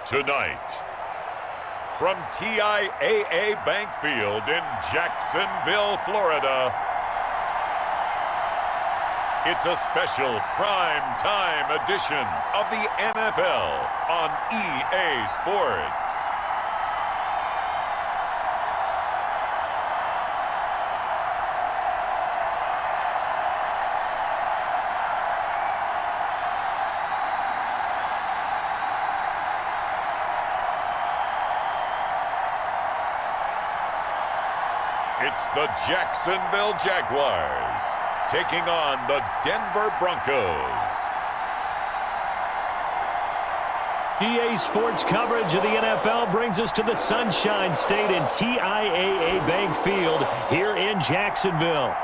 Tonight, from TIAA Bank Field in Jacksonville, Florida, it's a special prime time edition of the NFL on EA Sports. It's the Jacksonville Jaguars taking on the Denver Broncos. EA Sports coverage of the NFL brings us to the Sunshine State in TIAA Bank Field here in Jacksonville.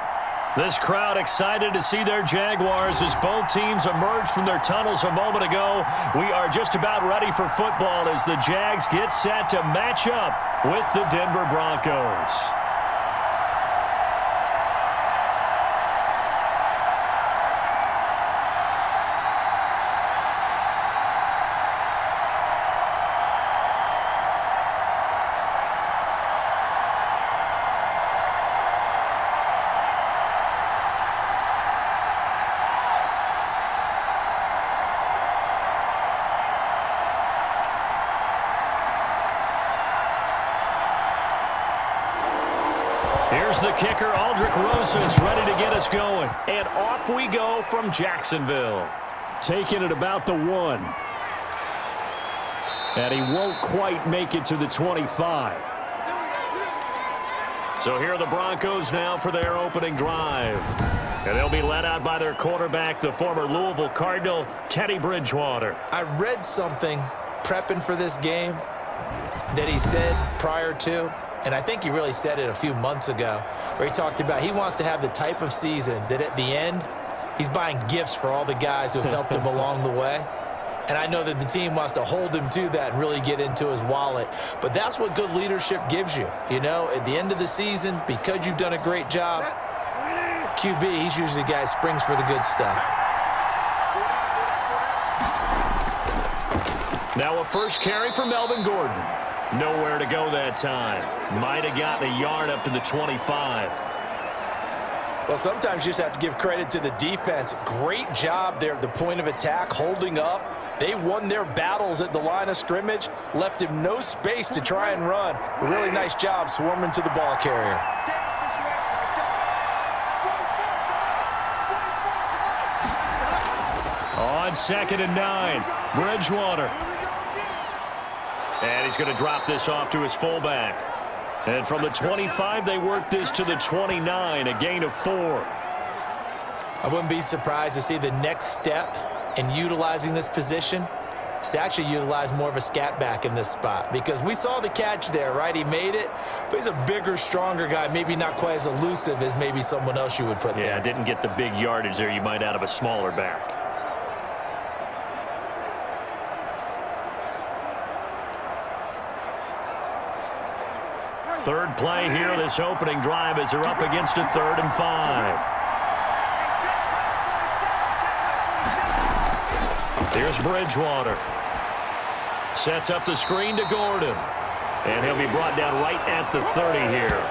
This crowd excited to see their Jaguars as both teams emerged from their tunnels a moment ago. We are just about ready for football as the Jags get set to match up with the Denver Broncos. Here's the kicker, Aldrick Rosas, ready to get us going. And off we go from Jacksonville. Taking it about the 1. And he won't quite make it to the 25. So here are the Broncos now for their opening drive. And they'll be led out by their quarterback, the former Louisville Cardinal, Teddy Bridgewater. I read something prepping for this game that he said prior to, and I think he really said it a few months ago, where he talked about he wants to have the type of season that at the end, he's buying gifts for all the guys who have helped him along the way. And I know that the team wants to hold him to that and really get into his wallet. But that's what good leadership gives you. You know, at the end of the season, because you've done a great job, QB, he's usually the guy who springs for the good stuff. Now a first carry for Melvin Gordon. Nowhere to go that time. Might have gotten a yard up to the 25. Well, sometimes you just have to give credit to the defense. Great job there at the point of attack, holding up. They won their battles at the line of scrimmage, left him no space to try and run. A really nice job swarming to the ball carrier. On 2nd and 9, Bridgewater. And he's going to drop this off to his fullback. And from the 25, they work this to the 29, a gain of 4. I wouldn't be surprised to see the next step in utilizing this position is to actually utilize more of a scat back in this spot. Because we saw the catch there, right? He made it, but he's a bigger, stronger guy, maybe not quite as elusive as maybe someone else you would put there. Yeah, didn't get the big yardage there you might out of a smaller back. Third play here, this opening drive as they're up against a 3rd and 5. Here's Bridgewater. Sets up the screen to Gordon. And he'll be brought down right at the 30 here.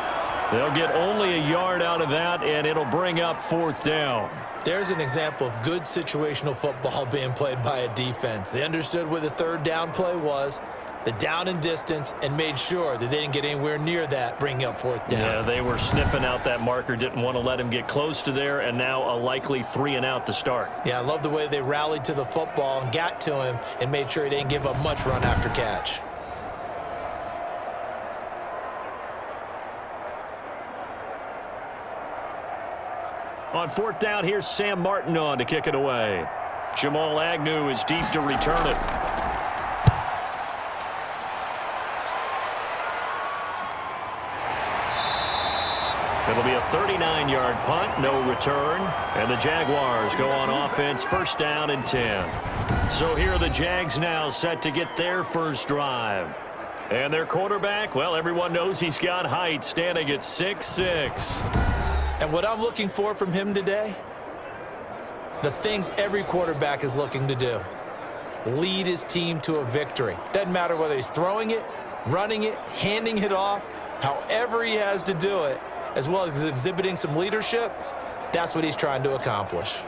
They'll get only a yard out of that, and it'll bring up 4th down. There's an example of good situational football being played by a defense. They understood where the 3rd down play was, the down and distance, and made sure that they didn't get anywhere near that, bringing up 4th down. Yeah, they were sniffing out that marker, didn't want to let him get close to there, and now a likely 3 and out to start. Yeah, I love the way they rallied to the football and got to him and made sure he didn't give up much run after catch. On 4th down, here's Sam Martin on to kick it away. Jamal Agnew is deep to return it. It'll be a 39-yard punt, no return, and the Jaguars go on offense, 1st down and 10. So here are the Jags now set to get their first drive. And their quarterback, well, everyone knows he's got height, standing at 6'6". And what I'm looking for from him today, the things every quarterback is looking to do. lead his team to a victory. Doesn't matter whether he's throwing it, running it, handing it off, however he has to do it, as well as exhibiting some leadership, that's what he's trying to accomplish.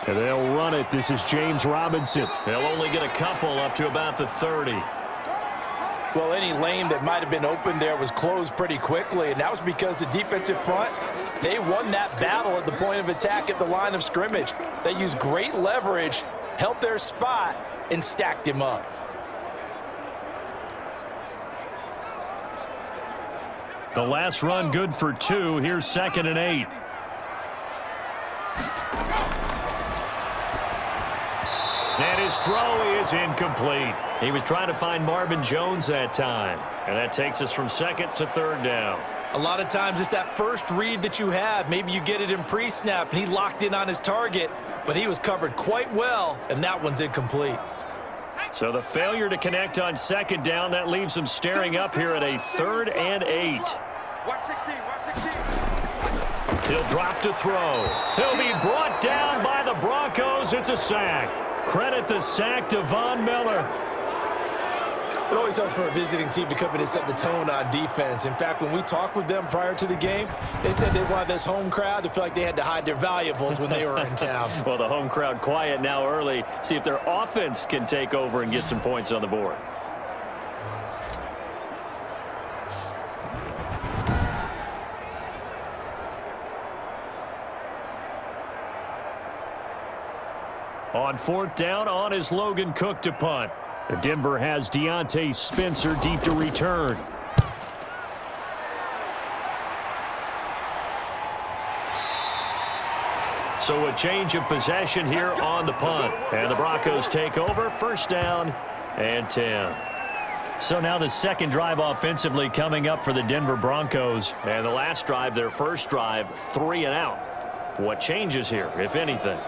And they'll run it. This is James Robinson. They'll only get a couple up to about the 30. Well, any lane that might have been open there was closed pretty quickly, and that was because the defensive front, they won that battle at the point of attack at the line of scrimmage. They used great leverage, held their spot, and stacked him up. The last run good for 2. Here's 2nd and 8. And his throw is incomplete. He was trying to find Marvin Jones that time. And that takes us from 2nd to 3rd down. A lot of times it's that first read that you have. Maybe you get it in pre-snap, and he locked in on his target, but he was covered quite well, and that one's incomplete. So the failure to connect on 2nd down, that leaves him staring up here at a 3rd and 8. Watch 16, watch 16. He'll drop to throw. He'll be brought down by the Broncos. It's a sack. Credit the sack to Von Miller. It always helps for a visiting team to come in and set the tone on defense. In fact, when we talked with them prior to the game, they said they wanted this home crowd to feel like they had to hide their valuables when they were in town. Well, the home crowd quiet now early. See if their offense can take over and get some points on the board. On 4th down, on is Logan Cook to punt. Denver has Deontay Spencer deep to return. So a change of possession here on the punt. And the Broncos take over, 1st down and 10. So now the second drive offensively coming up for the Denver Broncos. And the last drive, their first drive, 3 and out. What changes here, if anything?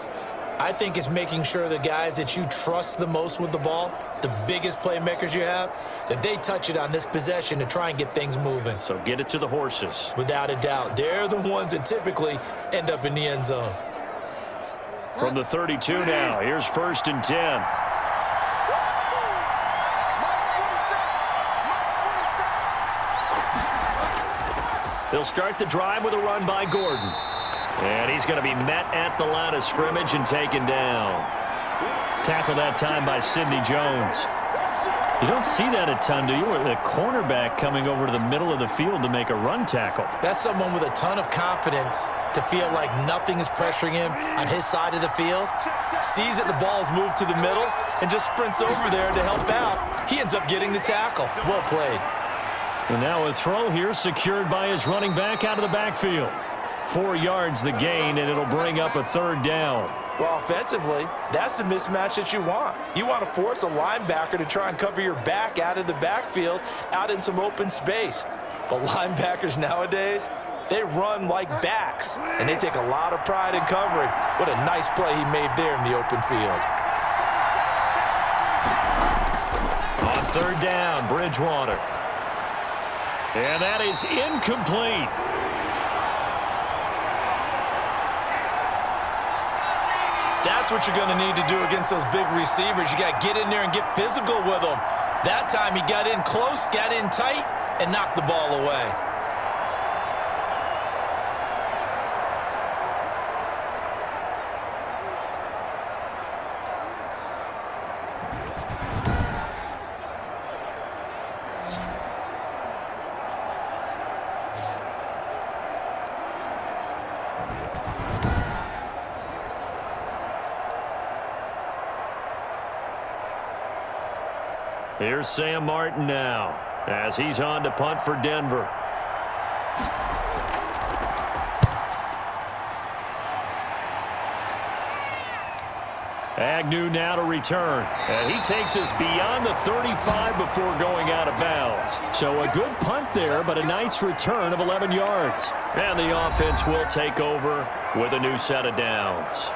I think it's making sure the guys that you trust the most with the ball, the biggest playmakers you have, that they touch it on this possession to try and get things moving. So get it to the horses. Without a doubt. They're the ones that typically end up in the end zone. From the 32 now, here's 1st and 10. They'll start the drive with a run by Gordon. And he's going to be met at the line of scrimmage and taken down. Tackled that time by Sidney Jones. You don't see that a ton, do you? The cornerback coming over to the middle of the field to make a run tackle. That's someone with a ton of confidence to feel like nothing is pressuring him on his side of the field. Sees that the ball's moved to the middle and just sprints over there to help out. He ends up getting the tackle. Well played. And now a throw here secured by his running back out of the backfield. 4 yards the gain, and it'll bring up a 3rd down. Well, offensively, that's the mismatch that you want. You want to force a linebacker to try and cover your back out of the backfield, out in some open space. The linebackers nowadays, they run like backs, and they take a lot of pride in covering. What a nice play he made there in the open field. On 3rd down, Bridgewater. And that is incomplete. That's what you're going to need to do against those big receivers. You got to get in there and get physical with them. That time he got in close, got in tight, and knocked the ball away. Here's Sam Martin now as he's on to punt for Denver. Agnew now to return. And he takes us beyond the 35 before going out of bounds. So a good punt there, but a nice return of 11 yards. And the offense will take over with a new set of downs.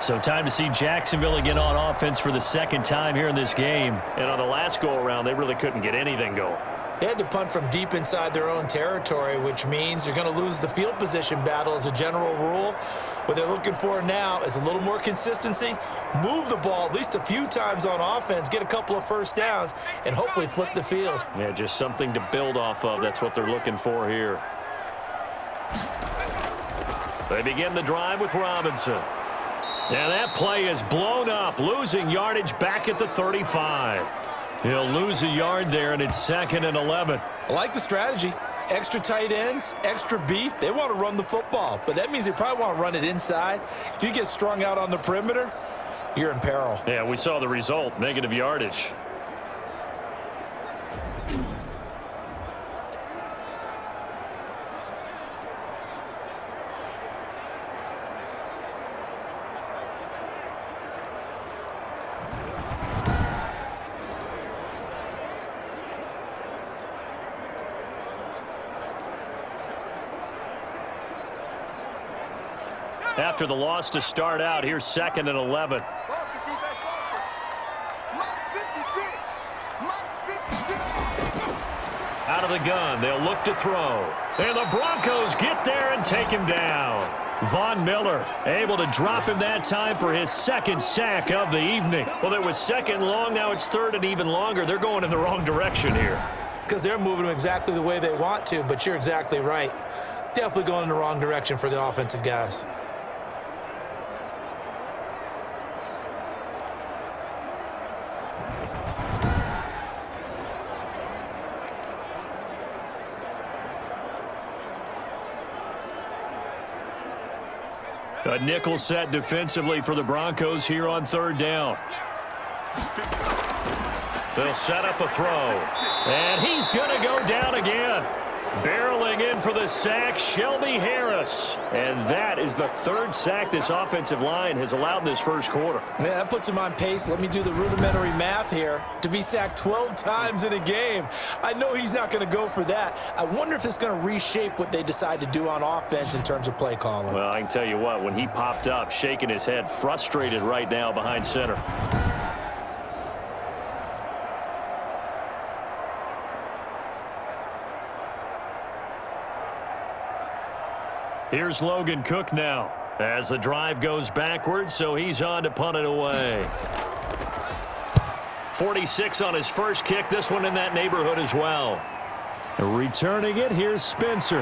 So time to see Jacksonville again on offense for the 2nd time here in this game. And on the last go-around, they really couldn't get anything going. They had to punt from deep inside their own territory, which means you're going to lose the field position battle as a general rule. What they're looking for now is a little more consistency, move the ball at least a few times on offense, get a couple of first downs, and hopefully flip the field. Yeah, just something to build off of. That's what they're looking for here. They begin the drive with Robinson. And that play is blown up, losing yardage back at the 35. He'll lose a yard there, and it's 2nd and 11. I like the strategy. Extra tight ends, extra beef. They want to run the football, but that means they probably want to run it inside. If you get strung out on the perimeter, you're in peril. Yeah, we saw the result, negative yardage. After the loss to start out, here's 2nd and 11. Out of the gun, they'll look to throw. And the Broncos get there and take him down. Von Miller able to drop him that time for his 2nd sack of the evening. Well, it was 2nd long, now it's 3rd and even longer. They're going in the wrong direction here. Because they're moving them exactly the way they want to, but you're exactly right. Definitely going in the wrong direction for the offensive guys. A nickel set defensively for the Broncos here on 3rd down. They'll set up a throw. And he's going to go down again. Barreling in for the sack, Shelby Harris. And that is the 3rd sack this offensive line has allowed in this first quarter. Yeah, that puts him on pace. Let me do the rudimentary math here. To be sacked 12 times in a game. I know he's not going to go for that. I wonder if it's going to reshape what they decide to do on offense in terms of play calling. Well, I can tell you what, when he popped up, shaking his head, frustrated right now behind center. Here's Logan Cook now as the drive goes backwards, so he's on to punt it away. 46 on his first kick, this one in that neighborhood as well. Returning it, here's Spencer.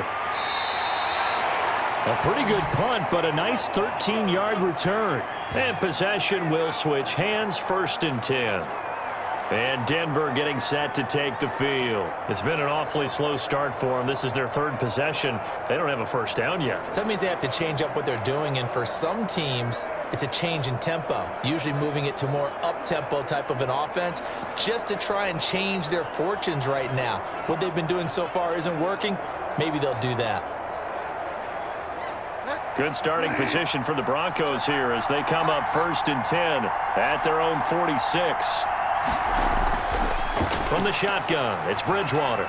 A pretty good punt, but a nice 13-yard return. And possession will switch hands, 1st and 10. And Denver getting set to take the field. It's been an awfully slow start for them. This is their 3rd possession. They don't have a first down yet. So that means they have to change up what they're doing, and for some teams, it's a change in tempo, usually moving it to more up-tempo type of an offense, just to try and change their fortunes right now. What they've been doing so far isn't working. Maybe they'll do that. Good starting position for the Broncos here as they come up 1st and 10 at their own 46. From the shotgun, it's Bridgewater.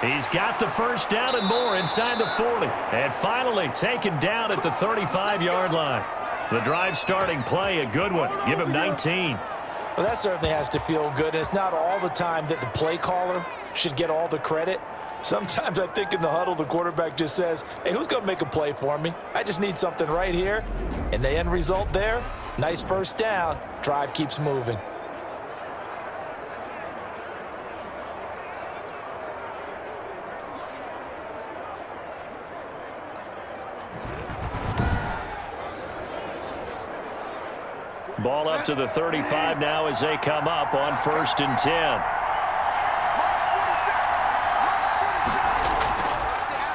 He's got the first down and more inside the 40. And finally taken down at the 35-yard line. The drive starting play, a good one. Give him 19. Well, that certainly has to feel good. And it's not all the time that the play caller should get all the credit. Sometimes I think in the huddle, the quarterback just says, hey, who's going to make a play for me? I just need something right here. And the end result there, nice first down. Drive keeps moving. Ball up to the 35 now as they come up on 1st and 10.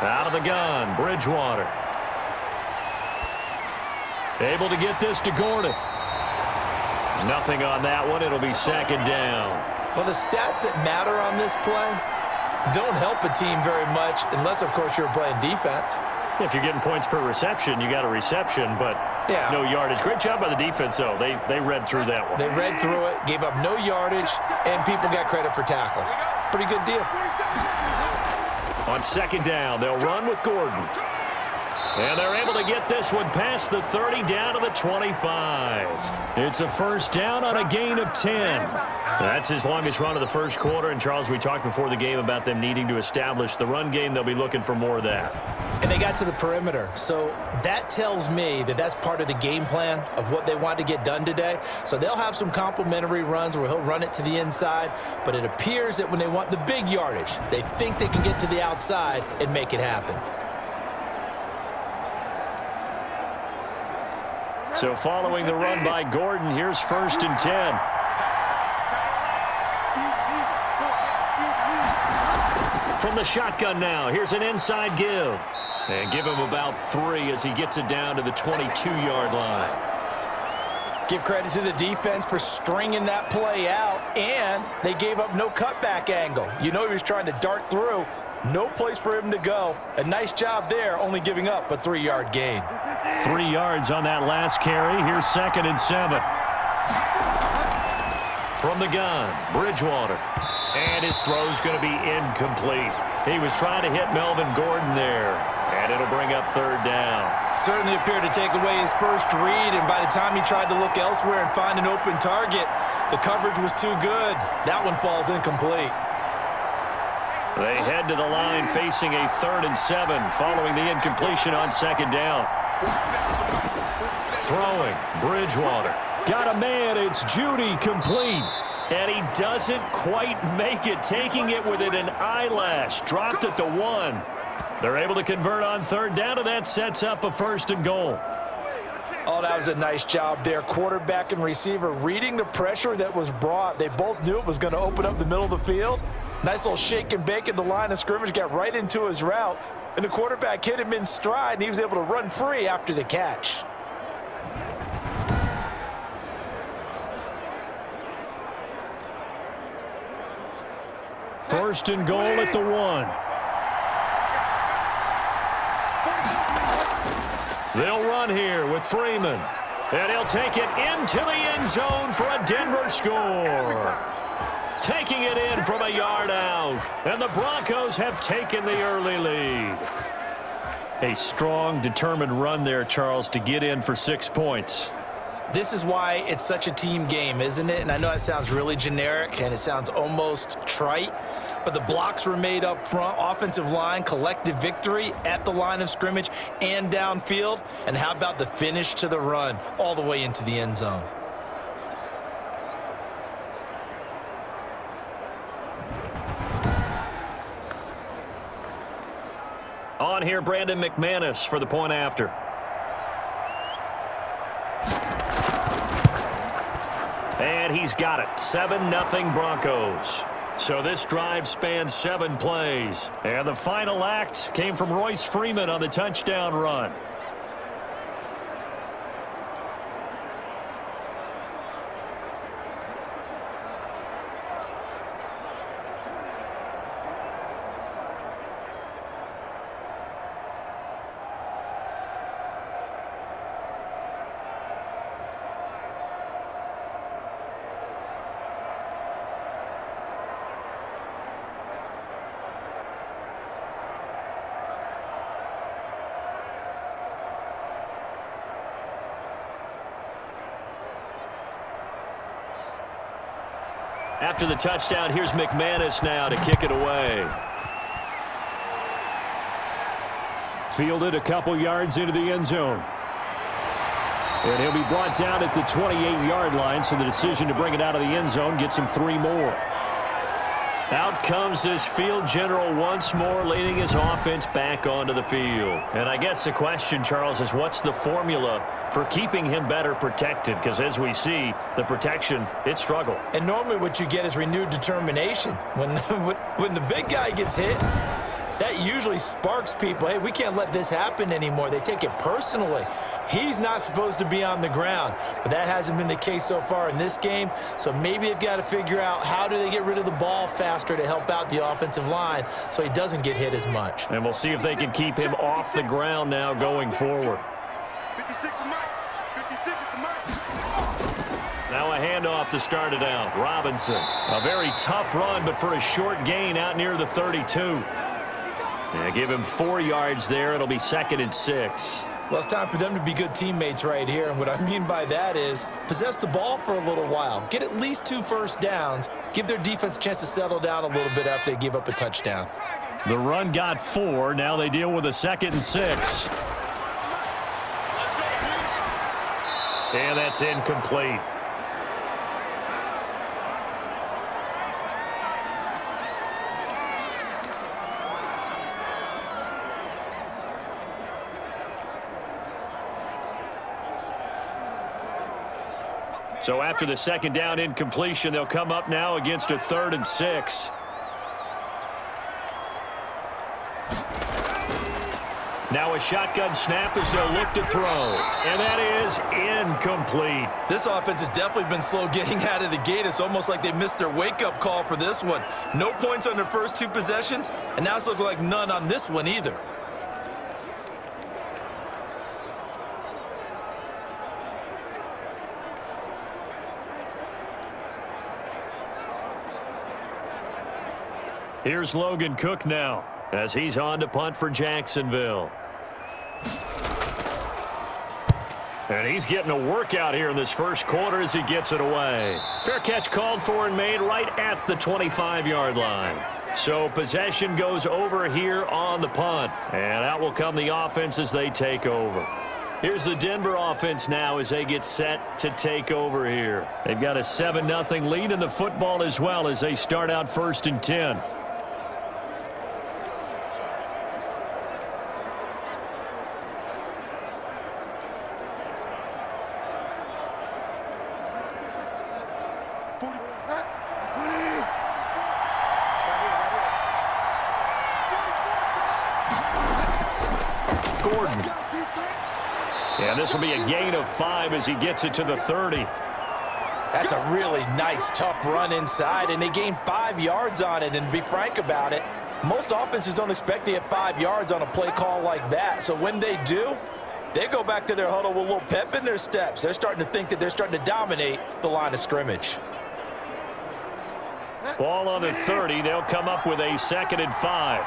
Out of the gun, Bridgewater. Able to get this to Gordon. Nothing on that one. It'll be 2nd down. Well, the stats that matter on this play don't help a team very much unless, of course, you're playing defense. If you're getting points per reception, you got a reception, but no yardage. Great job by the defense, though. They read through that one. They read through it, gave up no yardage, and people got credit for tackles. Pretty good deal. On 2nd down, they'll run with Gordon. And they're able to get this one past the 30 down to the 25. It's a first down on a gain of 10. That's his longest run of the first quarter. And, Charles, we talked before the game about them needing to establish the run game. They'll be looking for more of that. And they got to the perimeter. So that tells me that that's part of the game plan of what they want to get done today. So they'll have some complementary runs where he'll run it to the inside. But it appears that when they want the big yardage, they think they can get to the outside and make it happen. So following the run by Gordon, here's 1st and 10. From the shotgun now, here's an inside give. And give him about 3 as he gets it down to the 22-yard line. Give credit to the defense for stringing that play out, and they gave up no cutback angle. You know he was trying to dart through. No place for him to go. A nice job there, only giving up a 3-yard gain. 3 yards on that last carry. Here's 2nd and 7. From the gun, Bridgewater. And his throw's going to be incomplete. He was trying to hit Melvin Gordon there. And it'll bring up 3rd down. Certainly appeared to take away his first read, and by the time he tried to look elsewhere and find an open target, the coverage was too good. That one falls incomplete. They head to the line facing a 3rd and 7 following the incompletion on 2nd down. Throwing, Bridgewater. Got a man, it's Judy, complete. And he doesn't quite make it, taking it within an eyelash. Dropped at the 1. They're able to convert on 3rd down, and that sets up a 1st and goal. Oh, that was a nice job there. Quarterback and receiver reading the pressure that was brought. They both knew it was going to open up the middle of the field. Nice little shake and bake at the line of scrimmage, got right into his route. And the quarterback hit him in stride, and he was able to run free after the catch. First and goal at the 1. They'll run here with Freeman. And he'll take it into the end zone for a Denver score. Taking it in from a yard out. And the Broncos have taken the early lead. A strong, determined run there, Charles, to get in for 6 points. This is why it's such a team game, isn't it? And I know that sounds really generic and it sounds almost trite, but the blocks were made up front, offensive line, collective victory at the line of scrimmage and downfield. And how about the finish to the run all the way into the end zone? On here, Brandon McManus for the point after. And he's got it. 7-0 Broncos. So this drive spans 7 plays. And the final act came from Royce Freeman on the touchdown run. After the touchdown, here's McManus now to kick it away. Fielded a couple yards into the end zone. And he'll be brought down at the 28-yard line, so the decision to bring it out of the end zone gets him 3 more. Out comes this field general once more, leading his offense back onto the field. And I guess the question, Charles, is what's the formula for keeping him better protected? Because as we see, the protection, it struggled. And normally what you get is renewed determination. When the big guy gets hit, that usually sparks people. Hey, we can't let this happen anymore. They take it personally. He's not supposed to be on the ground, but that hasn't been the case so far in this game. So maybe they've got to figure out how do they get rid of the ball faster to help out the offensive line so he doesn't get hit as much. And we'll see if they can keep him off the ground now going forward. 56 to Mike. 56 to Mike. Now a handoff to start it out. Robinson. A very tough run, but for a short gain out near the 32. Yeah, give him 4 yards there. It'll be 2nd and 6. Well, it's time for them to be good teammates right here. And what I mean by that is possess the ball for a little while. Get at least 2 first downs. Give their defense a chance to settle down a little bit after they give up a touchdown. The run got 4. Now they deal with a 2nd and 6. And that's incomplete. So after the 2nd down incompletion, they'll come up now against a 3rd and 6. Now a shotgun snap as they'll look to throw. And that is incomplete. This offense has definitely been slow getting out of the gate. It's almost like they missed their wake-up call for this one. No points on their first 2 possessions, and now it's looking like none on this one either. Here's Logan Cook now as he's on to punt for Jacksonville. And he's getting a workout here in this first quarter as he gets it away. Fair catch called for and made right at the 25-yard line. So possession goes over here on the punt. And out will come the offense as they take over. Here's the Denver offense now as they get set to take over here. They've got a 7-0 lead in the football as well as they start out 1st and 10. And this will be a gain of 5 as he gets it to the 30. That's a really nice, tough run inside, and they gained 5 yards on it. And to be frank about it, most offenses don't expect to get 5 yards on a play call like that. So when they do, they go back to their huddle with a little pep in their steps. They're starting to think that they're starting to dominate the line of scrimmage. Ball on the 30. They'll come up with a 2nd and 5.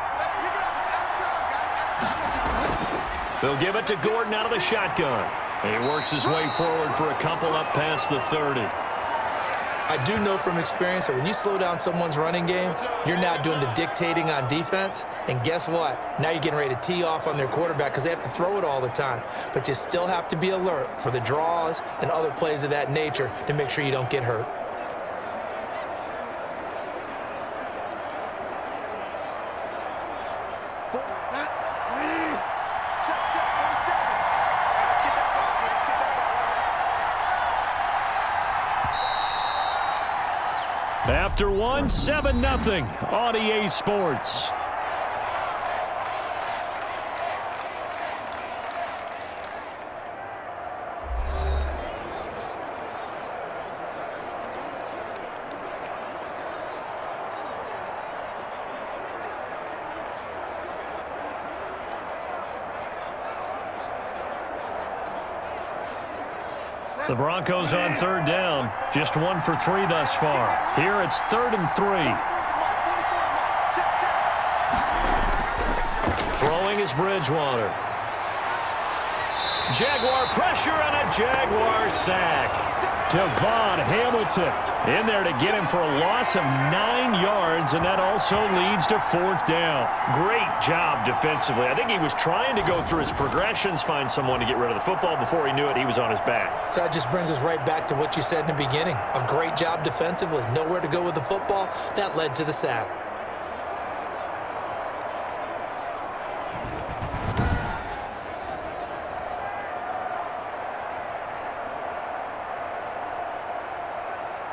They'll give it to Gordon out of the shotgun. He works his way forward for a couple up past the 30. I do know from experience that when you slow down someone's running game, you're now doing the dictating on defense. And guess what? Now you're getting ready to tee off on their quarterback because they have to throw it all the time. But you still have to be alert for the draws and other plays of that nature to make sure you don't get hurt. After 1, 7-0 on EA Sports. The Broncos on 3rd down. Just 1 for 3 thus far. Here it's 3rd and 3. Throwing is Bridgewater. Jaguar pressure and a Jaguar sack. Devon Hamilton in there to get him for a loss of 9 yards, and that also leads to 4th down. Great job defensively. I think he was trying to go through his progressions, find someone to get rid of the football. Before he knew it, he was on his back. So that just brings us right back to what you said in the beginning. A great job defensively. Nowhere to go with the football. That led to the sack.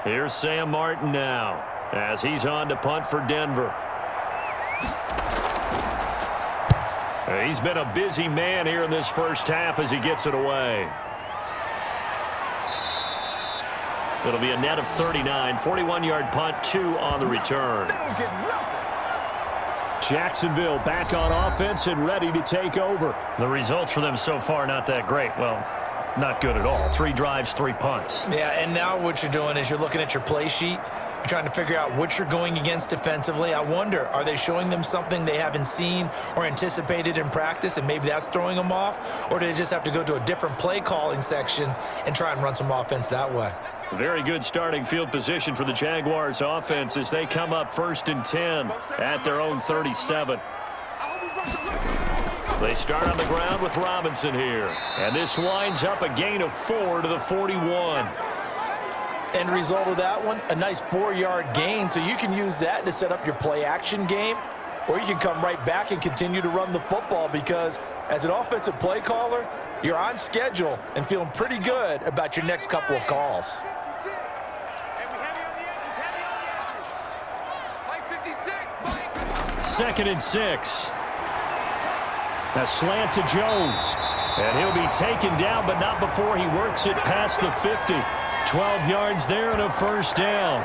Here's Sam Martin now as he's on to punt for Denver. He's been a busy man here in this first half as he gets it away. It'll be a net of 39, 41-yard punt, 2 on the return. Jacksonville back on offense and ready to take over. The results for them so far not that great. Well, not good at all. 3 drives, 3 punts. Yeah, and now what you're doing is you're looking at your play sheet. You're trying to figure out what you're going against defensively. I wonder, are they showing them something they haven't seen or anticipated in practice, and maybe that's throwing them off? Or do they just have to go to a different play calling section and try and run some offense that way? Very good starting field position for the Jaguars offense as they come up 1st and 10 at their own 37. They start on the ground with Robinson here. And this winds up a gain of 4 to the 41. End result of that one, a nice 4-yard gain. So you can use that to set up your play action game, or you can come right back and continue to run the football, because as an offensive play caller, you're on schedule and feeling pretty good about your next couple of calls. 2nd and 6. A slant to Jones. And he'll be taken down, but not before he works it past the 50. 12 yards there and a 1st down.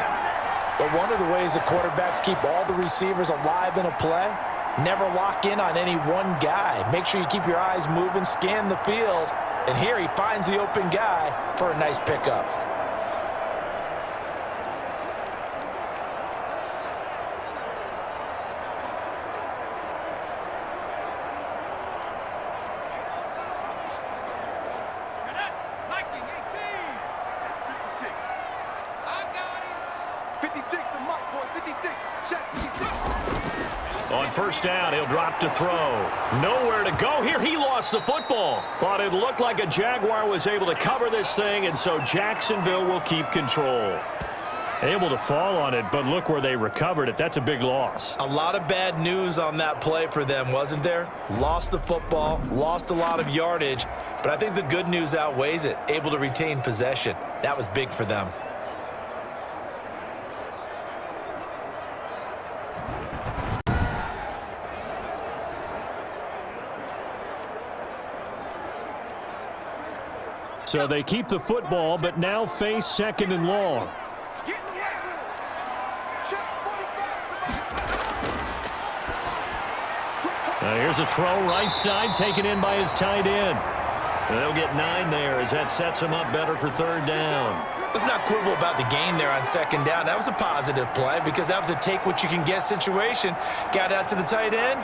But one of the ways the quarterbacks keep all the receivers alive in a play, never lock in on any one guy. Make sure you keep your eyes moving, scan the field. And here he finds the open guy for a nice pickup. On 1st down, he'll drop to throw. Nowhere to go here. He lost the football. But it looked like a Jaguar was able to cover this thing, and so Jacksonville will keep control. Able to fall on it, but look where they recovered it. That's a big loss. A lot of bad news on that play for them, wasn't there? Lost the football, lost a lot of yardage, but I think the good news outweighs it. Able to retain possession. That was big for them. So they keep the football, but now face 2nd and long. Here's a throw right side, taken in by his tight end. And they'll get 9 there as that sets him up better for 3rd down. Let's not quibble about the gain there on 2nd down. That was a positive play because that was a take-what-you-can-get situation. Got out to the tight end.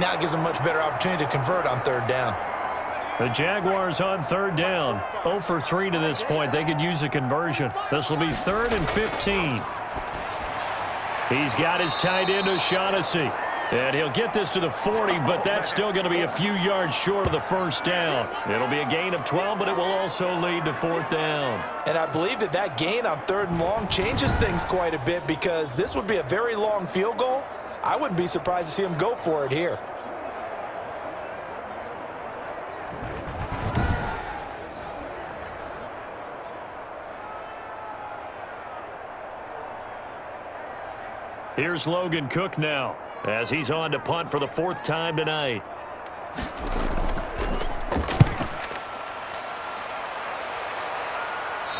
Now it gives them a much better opportunity to convert on 3rd down. The Jaguars on 3rd down. 0 for 3 to this point. They could use a conversion. This will be 3rd and 15. He's got his tight end, O'Shaughnessy. And he'll get this to the 40, but that's still going to be a few yards short of the 1st down. It'll be a gain of 12, but it will also lead to 4th down. And I believe that gain on 3rd and long changes things quite a bit, because this would be a very long field goal. I wouldn't be surprised to see him go for it here. Here's Logan Cook now as he's on to punt for the 4th time tonight.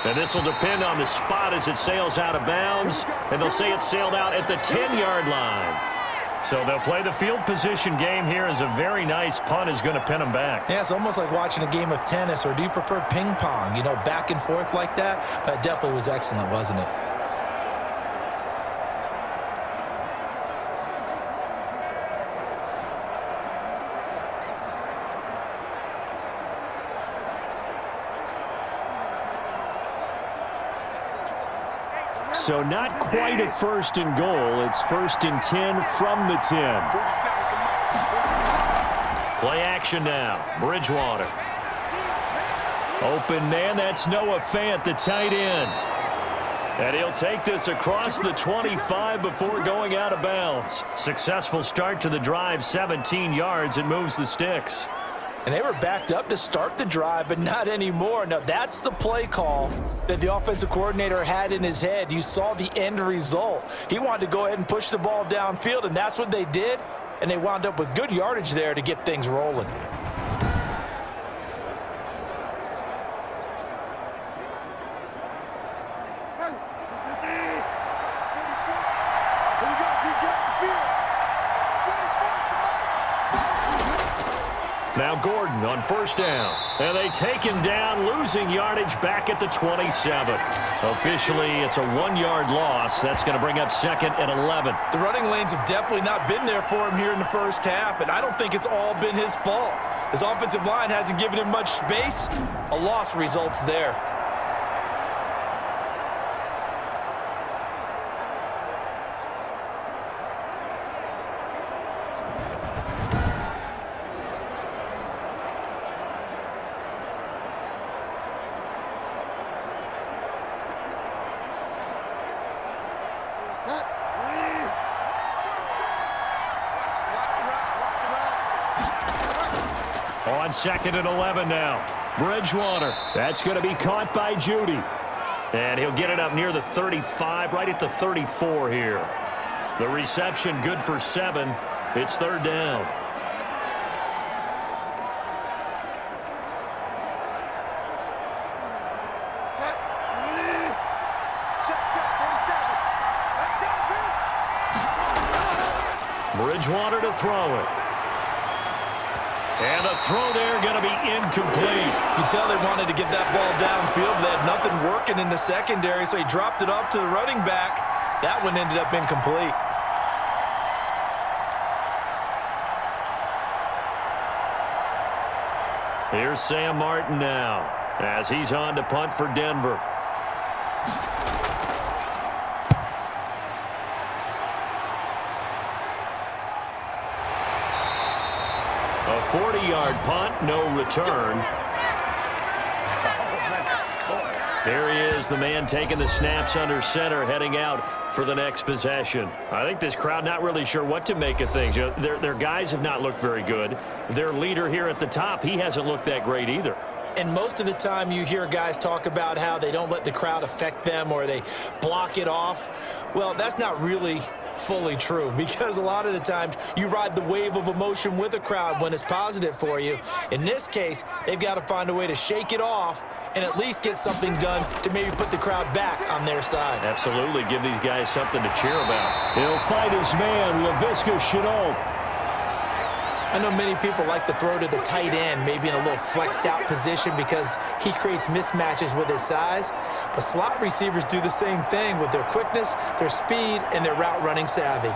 And this will depend on the spot as it sails out of bounds. And they'll say it sailed out at the 10-yard line. So they'll play the field position game here as a very nice punt is going to pin them back. Yeah, it's almost like watching a game of tennis, or do you prefer ping pong? You know, back and forth like that? But it definitely was excellent, wasn't it? So not quite a 1st and goal. It's 1st and 10 from the 10. Play action now. Bridgewater. Open man. That's Noah Fant, the tight end. And he'll take this across the 25 before going out of bounds. Successful start to the drive, 17 yards. It moves the sticks. And they were backed up to start the drive, but not anymore. Now, that's the play call that the offensive coordinator had in his head. You saw the end result. He wanted to go ahead and push the ball downfield, and that's what they did. And they wound up with good yardage there to get things rolling. Now Gordon on first down. And they take him down, losing yardage back at the 27. Officially, it's a 1-yard loss. That's going to bring up second and 11. The running lanes have definitely not been there for him here in the first half, and I don't think it's all been his fault. His offensive line hasn't given him much space. A loss results there. On second and 11 now. Bridgewater. That's going to be caught by Judy. And he'll get it up near the 35, right at the 34 here. The reception good for 7. It's third down. Bridgewater to throw it. And the throw there going to be incomplete. You can tell they wanted to get that ball downfield. They had nothing working in the secondary, so he dropped it off to the running back. That one ended up incomplete. Here's Sam Martin now as he's on to punt for Denver. A 40-yard punt, no return. There he is, the man taking the snaps under center, heading out for the next possession. I think this crowd not really sure what to make of things. You know, their guys have not looked very good. Their leader here at the top, he hasn't looked that great either. And most of the time you hear guys talk about how they don't let the crowd affect them or they block it off. Well, that's not really fully true, because a lot of the times you ride the wave of emotion with a crowd when it's positive for you. In this case, they've got to find a way to shake it off and at least get something done to maybe put the crowd back on their side. Absolutely. Give these guys something to cheer about. He'll fight his man, Laviska Shenault. I know many people like to throw to the tight end, maybe in a little flexed out position because he creates mismatches with his size. But slot receivers do the same thing with their quickness, their speed, and their route running savvy.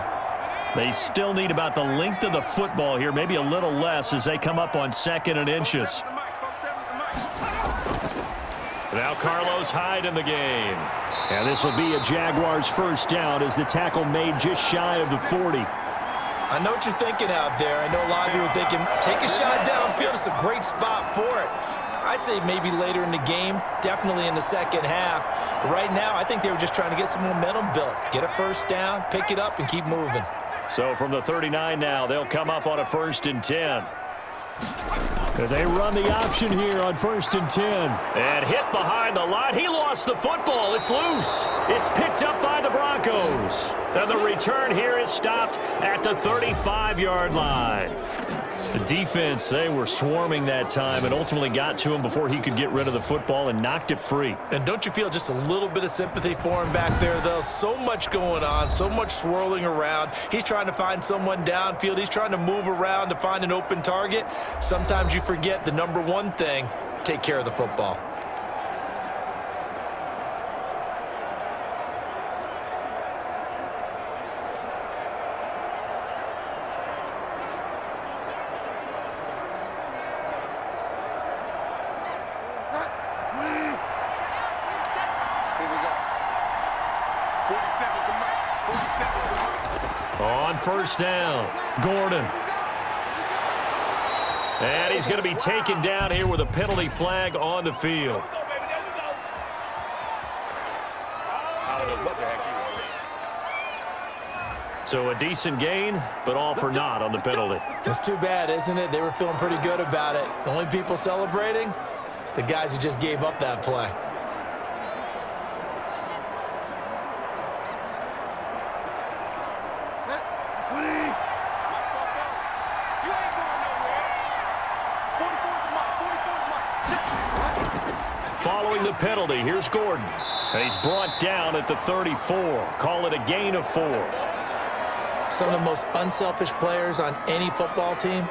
They still need about the length of the football here, maybe a little less as they come up on second and inches. Now Carlos Hyde in the game. And this will be a Jaguars first down as the tackle made just shy of the 40. I know what you're thinking out there. I know a lot of you are thinking, take a shot downfield. It's a great spot for it. I'd say maybe later in the game, definitely in the second half. But right now, I think they were just trying to get some momentum built. Get a first down, pick it up, and keep moving. So from the 39 now, they'll come up on a 1st and 10. They run the option here on 1st and 10. And hit behind the line. He lost the football. It's loose. It's picked up by the Broncos. And the return here is stopped at the 35-yard line. The defense, they were swarming that time and ultimately got to him before he could get rid of the football and knocked it free. And don't you feel just a little bit of sympathy for him back there, though? So much going on, so much swirling around. He's trying to find someone downfield. He's trying to move around to find an open target. Sometimes you forget the number one thing, take care of the football. On first down, Gordon. And he's going to be taken down here with a penalty flag on the field. So a decent gain, but all for naught on the penalty. It's too bad, isn't it? They were feeling pretty good about it. The only people celebrating, the guys who just gave up that play. Following the penalty, here's Gordon. And he's brought down at the 34. Call it a gain of 4. Some of the most unselfish players on any football team,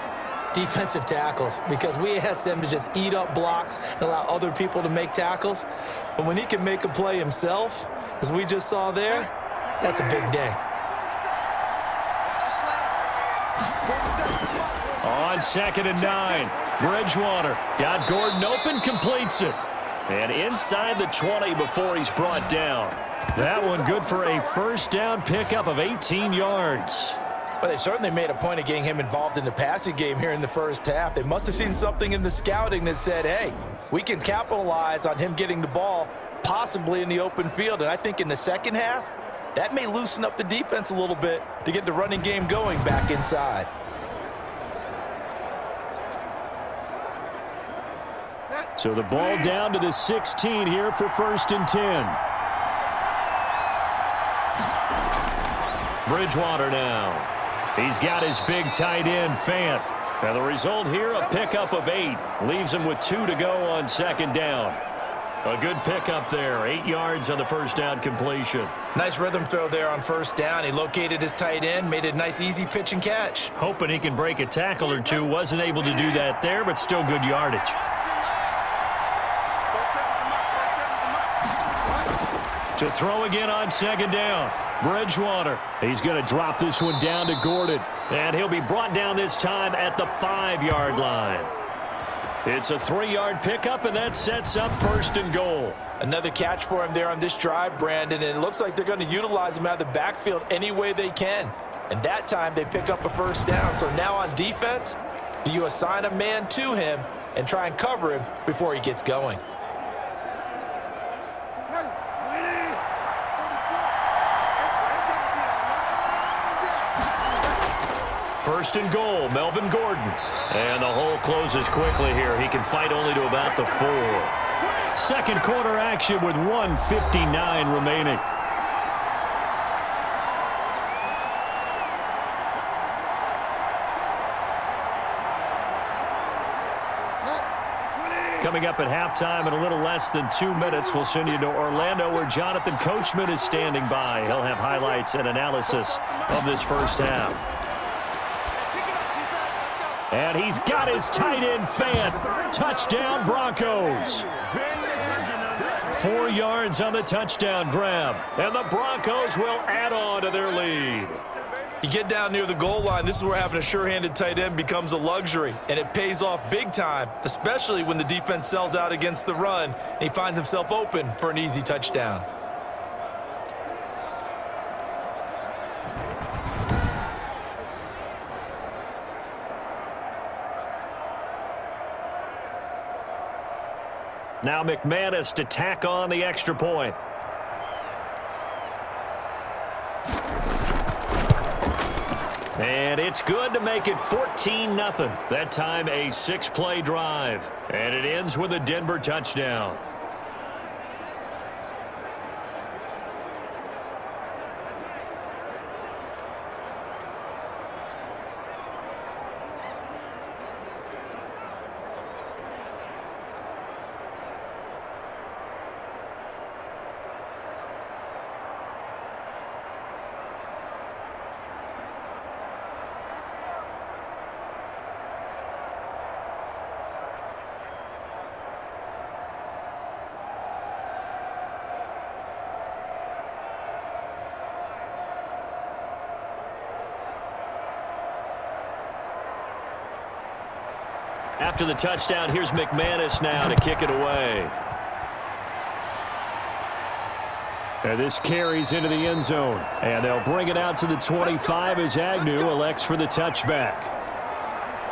defensive tackles, because we ask them to just eat up blocks and allow other people to make tackles. But when he can make a play himself, as we just saw there, that's a big day. On 2nd and 9, Bridgewater got Gordon open, completes it. And inside the 20 before he's brought down. That one good for a first down pickup of 18 yards. Well, they certainly made a point of getting him involved in the passing game here in the first half. They must have seen something in the scouting that said, hey, we can capitalize on him getting the ball possibly in the open field. And I think in the second half, that may loosen up the defense a little bit to get the running game going back inside. So the ball down to the 16 here for 1st and 10. Bridgewater now. He's got his big tight end, Fant. And the result here, a pickup of 8. Leaves him with 2 to go on 2nd down. A good pickup there. 8 yards on the first down completion. Nice rhythm throw there on 1st down. He located his tight end, made a nice easy pitch and catch. Hoping he can break a tackle or two. Wasn't able to do that there, but still good yardage. To throw again on 2nd down. Bridgewater. He's going to drop this one down to Gordon. And he'll be brought down this time at the 5-yard line. It's a 3-yard pickup, and that sets up 1st and goal. Another catch for him there on this drive, Brandon, and it looks like they're going to utilize him out of the backfield any way they can. And that time they pick up a 1st down. So now on defense, do you assign a man to him and try and cover him before he gets going? First and goal, Melvin Gordon. And the hole closes quickly here. He can fight only to about the 4. Second quarter action with 1:59 remaining. Coming up at halftime in a little less than 2 minutes, we'll send you to Orlando where Jonathan Coachman is standing by. He'll have highlights and analysis of this first half. And he's got his tight end, Fant. Touchdown, Broncos. 4 yards on the touchdown grab. And the Broncos will add on to their lead. You get down near the goal line, this is where having a sure-handed tight end becomes a luxury, and it pays off big time, especially when the defense sells out against the run, and he finds himself open for an easy touchdown. Now McManus to tack on the extra point. And it's good to make it 14-0. That time a 6-play drive. And it ends with a Denver touchdown. After the touchdown, here's McManus now to kick it away. And this carries into the end zone. And they'll bring it out to the 25 as Agnew elects for the touchback.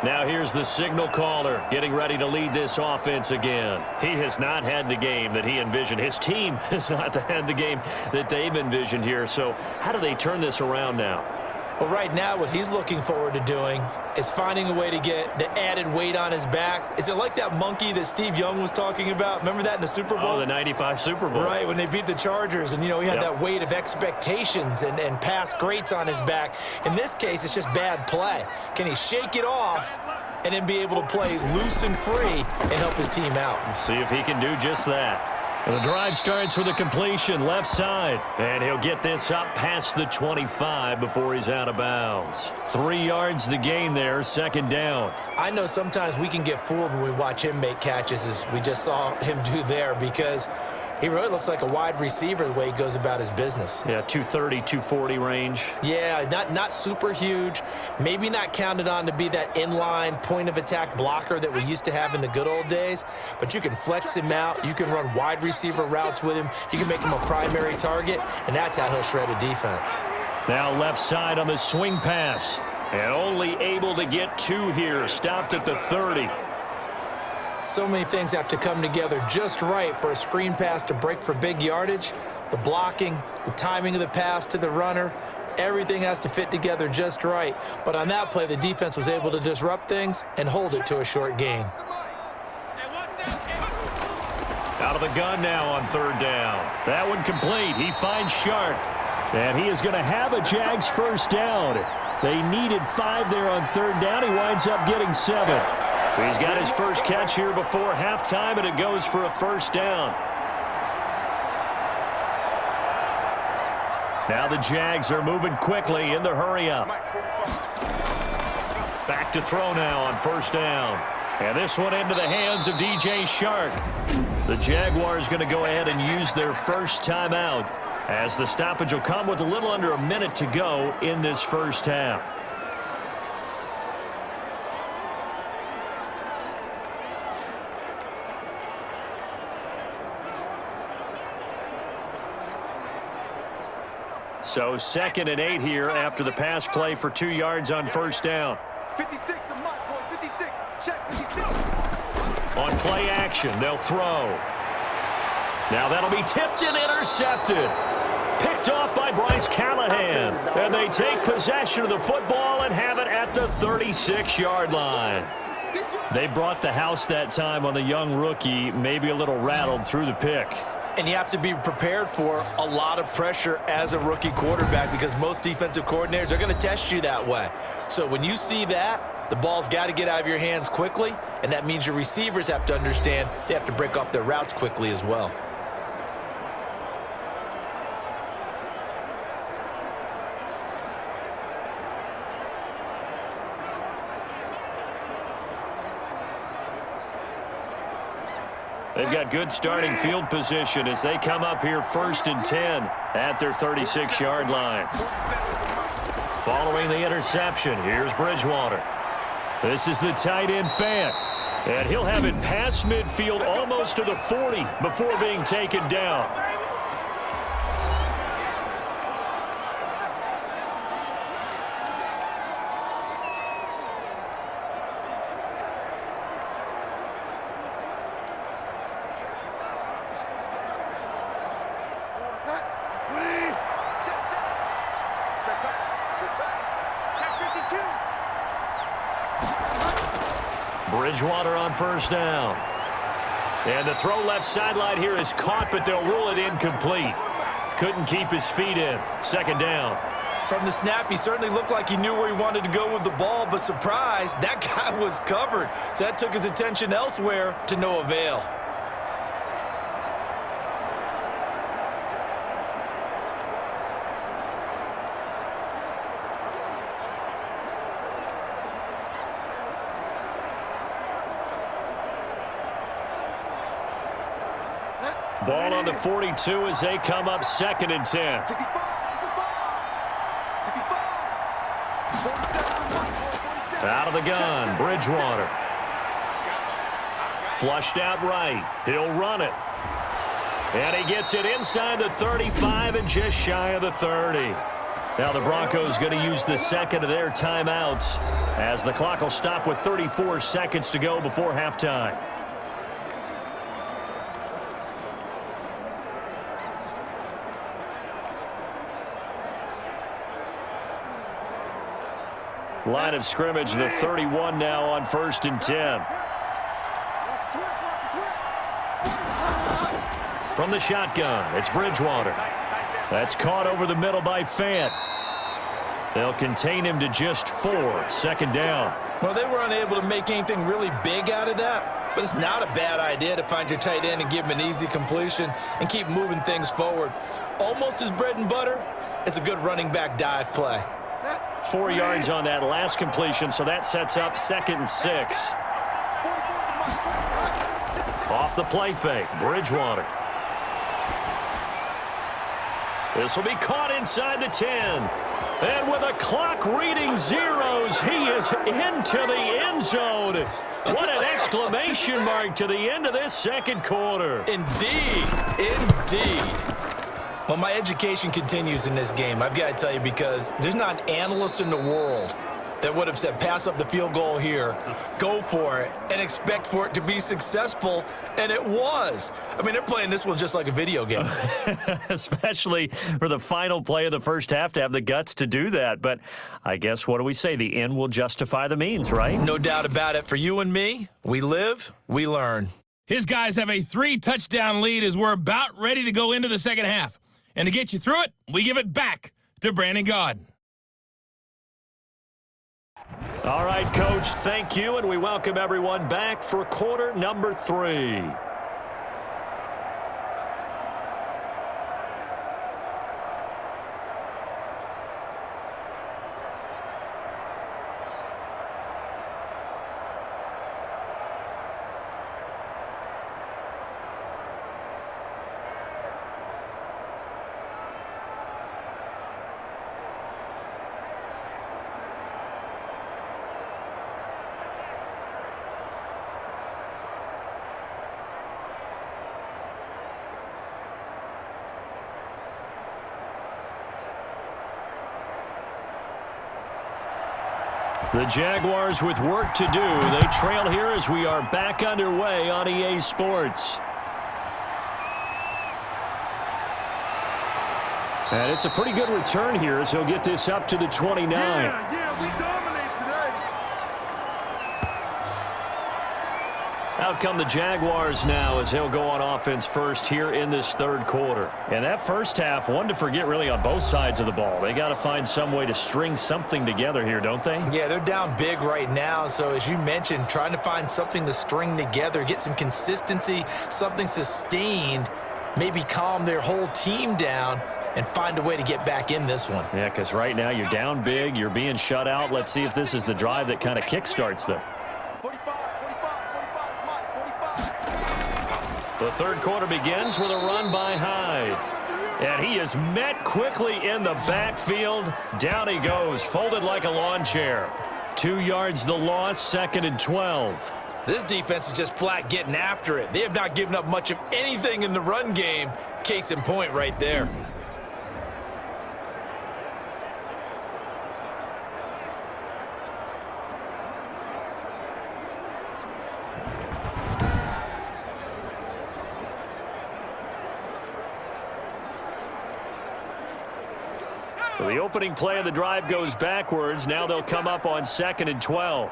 Now here's the signal caller getting ready to lead this offense again. He has not had the game that he envisioned. His team has not had the game that they've envisioned here. So how do they turn this around now? Well, right now, what he's looking forward to doing is finding a way to get the added weight on his back. Is it like that monkey that Steve Young was talking about? Remember that in the Super Bowl? Oh, the 95 Super Bowl. Right, when they beat the Chargers. And, you know, he had that weight of expectations and past greats on his back. In this case, it's just bad play. Can he shake it off and then be able to play loose and free and help his team out? Let's see if he can do just that. And the drive starts with a completion left side. And he'll get this up past the 25 before he's out of bounds. 3 yards the gain there, second down. I know sometimes we can get fooled when we watch him make catches, as we just saw him do there, because he really looks like a wide receiver the way he goes about his business. Yeah, 230, 240 range. Yeah, not super huge. Maybe not counted on to be that inline point-of-attack blocker that we used to have in the good old days. But you can flex him out. You can run wide receiver routes with him. You can make him a primary target, and that's how he'll shred a defense. Now left side on the swing pass. And only able to get 2 here. Stopped at the 30. So many things have to come together just right for a screen pass to break for big yardage. The blocking, the timing of the pass to the runner, everything has to fit together just right. But on that play, the defense was able to disrupt things and hold it to a short gain. Out of the gun now on third down. That one complete. He finds Shark. And he is going to have a Jags first down. They needed 5 there on third down. He winds up getting 7. He's got his first catch here before halftime, and it goes for a first down. Now the Jags are moving quickly in the hurry-up. Back to throw now on first down. And this one into the hands of DJ Shark. The Jaguars going to go ahead and use their first timeout, as the stoppage will come with a little under a minute to go in this first half. So 2nd and 8 here after the pass play for 2 yards on first down. 56, the mark, boys, 56. Check 56. On play action, they'll throw. Now that'll be tipped and intercepted. Picked off by Bryce Callahan. And they take possession of the football and have it at the 36-yard line. They brought the house that time on the young rookie, maybe a little rattled through the pick. And you have to be prepared for a lot of pressure as a rookie quarterback, because most defensive coordinators are going to test you that way. So when you see that, the ball's got to get out of your hands quickly, and that means your receivers have to understand they have to break up their routes quickly as well. They've got good starting field position as they come up here 1st and 10 at their 36-yard line. Following the interception, here's Bridgewater. This is the tight end Fant. And he'll have it past midfield almost to the 40 before being taken down. Bridgewater on first down. And the throw left sideline here is caught, but they'll rule it incomplete. Couldn't keep his feet in. 2nd down. From the snap, he certainly looked like he knew where he wanted to go with the ball, but surprise, that guy was covered. So that took his attention elsewhere to no avail. Ball on the 42 as they come up 2nd and 10. Out of the gun, Bridgewater. Flushed out right. He'll run it. And he gets it inside the 35 and just shy of the 30. Now the Broncos going to use the 2nd of their timeouts as the clock will stop with 34 seconds to go before halftime. Line of scrimmage, the 31 now on 1st and 10. From the shotgun, it's Bridgewater. That's caught over the middle by Fant. They'll contain him to just 4, 2nd down. Well, they were unable to make anything really big out of that. but it's not a bad idea to find your tight end and give him an easy completion and keep moving things forward. Almost his bread and butter. It's a good running back dive play. 4 yards on that last completion, so that sets up 2nd and 6. Off the play fake, Bridgewater. This will be caught inside the 10. And with a clock reading zeros, he is into the end zone. What an exclamation mark to the end of this second quarter. Indeed, indeed. Well, my education continues in this game, I've got to tell you, because there's not an analyst in the world that would have said pass up the field goal here, go for it, and expect for it to be successful, and it was. I mean, they're playing this one just like a video game. Especially for the final play of the first half to have the guts to do that. But I guess, what do we say? The end will justify the means, right? No doubt about it. For you and me, we live, we learn. His guys have a 3-touchdown lead as we're about ready to go into the second half. And to get you through it, we give it back to Brandon Gaud. All right, Coach, thank you, and we welcome everyone back for quarter number 3. The Jaguars with work to do. They trail here as we are back underway on EA Sports. And it's a pretty good return here as he'll get this up to the 29. Yeah, we dominate today. Out come the Jaguars now as they'll go on offense first here in this third quarter. And that first half, one to forget really on both sides of the ball. They got to find some way to string something together here, don't they? Yeah, they're down big right now. So as you mentioned, trying to find something to string together, get some consistency, something sustained, maybe calm their whole team down and find a way to get back in this one. Yeah, because right now you're down big, you're being shut out. Let's see if this is the drive that kind of kickstarts them. 45, Mike, 45. The third quarter begins with a run by Hyde. And he is met quickly in the backfield. Down he goes, folded like a lawn chair. 2 yards the loss, 2nd and 12. This defense is just flat getting after it. They have not given up much of anything in the run game. Case in point right there. So the opening play of the drive goes backwards. Now they'll come up on 2nd and 12.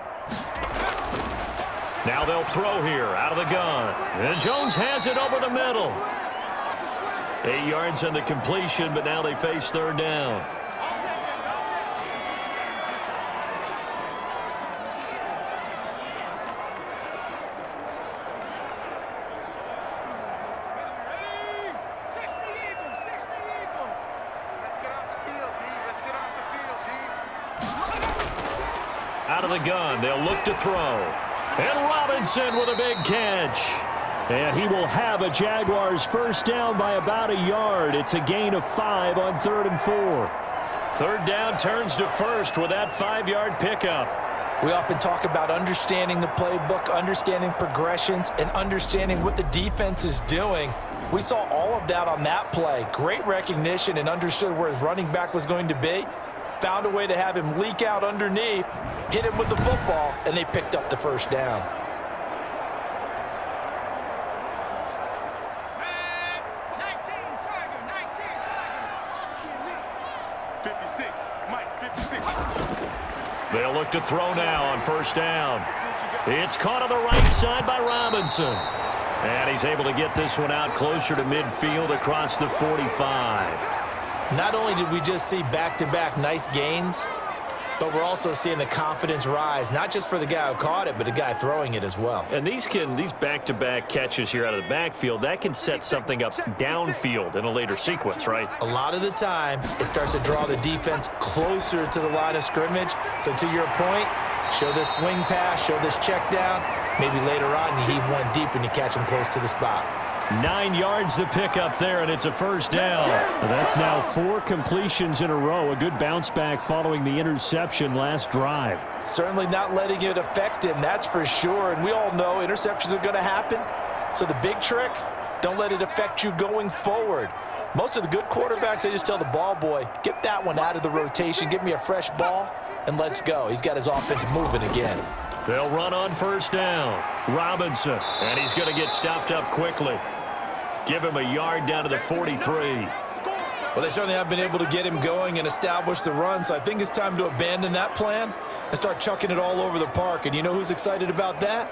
Now they'll throw here out of the gun. And Jones has it over the middle. 8 yards on the completion, but now they face third down. Out of the gun, they'll look to throw. And Robinson with a big catch. And he will have a Jaguars first down by about a yard. It's a gain of 5 on 3rd and 4. Third down turns to first with that 5-yard pickup. We often talk about understanding the playbook, understanding progressions, and understanding what the defense is doing. We saw all of that on that play. Great recognition and understood where his running back was going to be. Found a way to have him leak out underneath, hit him with the football, and they picked up the first down. They'll look to throw now on first down. It's caught on the right side by Robinson. And he's able to get this one out closer to midfield across the 45. Not only did we just see back-to-back nice gains, But we're also seeing the confidence rise, not just for the guy who caught it, but the guy throwing it as well. And these back-to-back catches here out of the backfield, that can set something up downfield in a later sequence, right? A lot of the time, it starts to draw the defense closer to the line of scrimmage. So to your point, show this swing pass, show this check down. Maybe later on you heave one deep and you catch him close to the spot. 9 yards to pick up there, and it's a first down. That's now 4 completions in a row. A good bounce back following the interception last drive. Certainly not letting it affect him, that's for sure. And we all know interceptions are going to happen. So the big trick, don't let it affect you going forward. Most of the good quarterbacks, they just tell the ball boy, get that one out of the rotation, give me a fresh ball, and let's go. He's got his offense moving again. They'll run on first down. Robinson, and he's going to get stopped up quickly. Give him a yard down to the 43. Well, they certainly have been able to get him going and establish the run, so I think it's time to abandon that plan and start chucking it all over the park. And you know who's excited about that?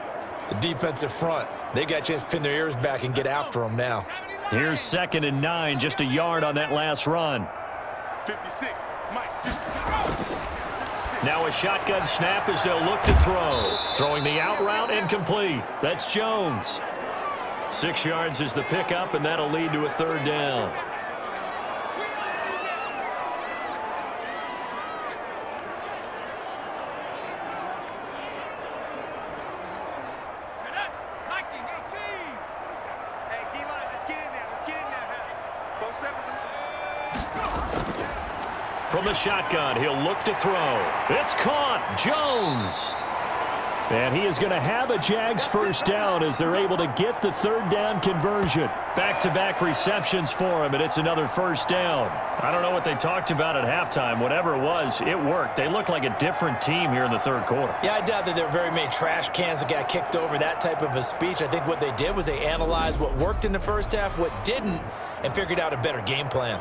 The defensive front. They got a chance to pin their ears back and get after him now. Here's 2nd and 9, just a yard on that last run. 56, Mike, 56. Now a shotgun snap as they'll look to throw. Throwing the out route incomplete. That's Jones. 6 yards is the pickup, and that'll lead to a 3rd down. From the shotgun, he'll look to throw. It's caught. Jones. And he is going to have a Jags first down as they're able to get the 3rd down conversion. Back-to-back receptions for him, and it's another first down. I don't know what they talked about at halftime. Whatever it was, it worked. They look like a different team here in the 3rd quarter. Yeah, I doubt that there were very many trash cans that got kicked over, that type of a speech. I think what they did was they analyzed what worked in the first half, what didn't, and figured out a better game plan.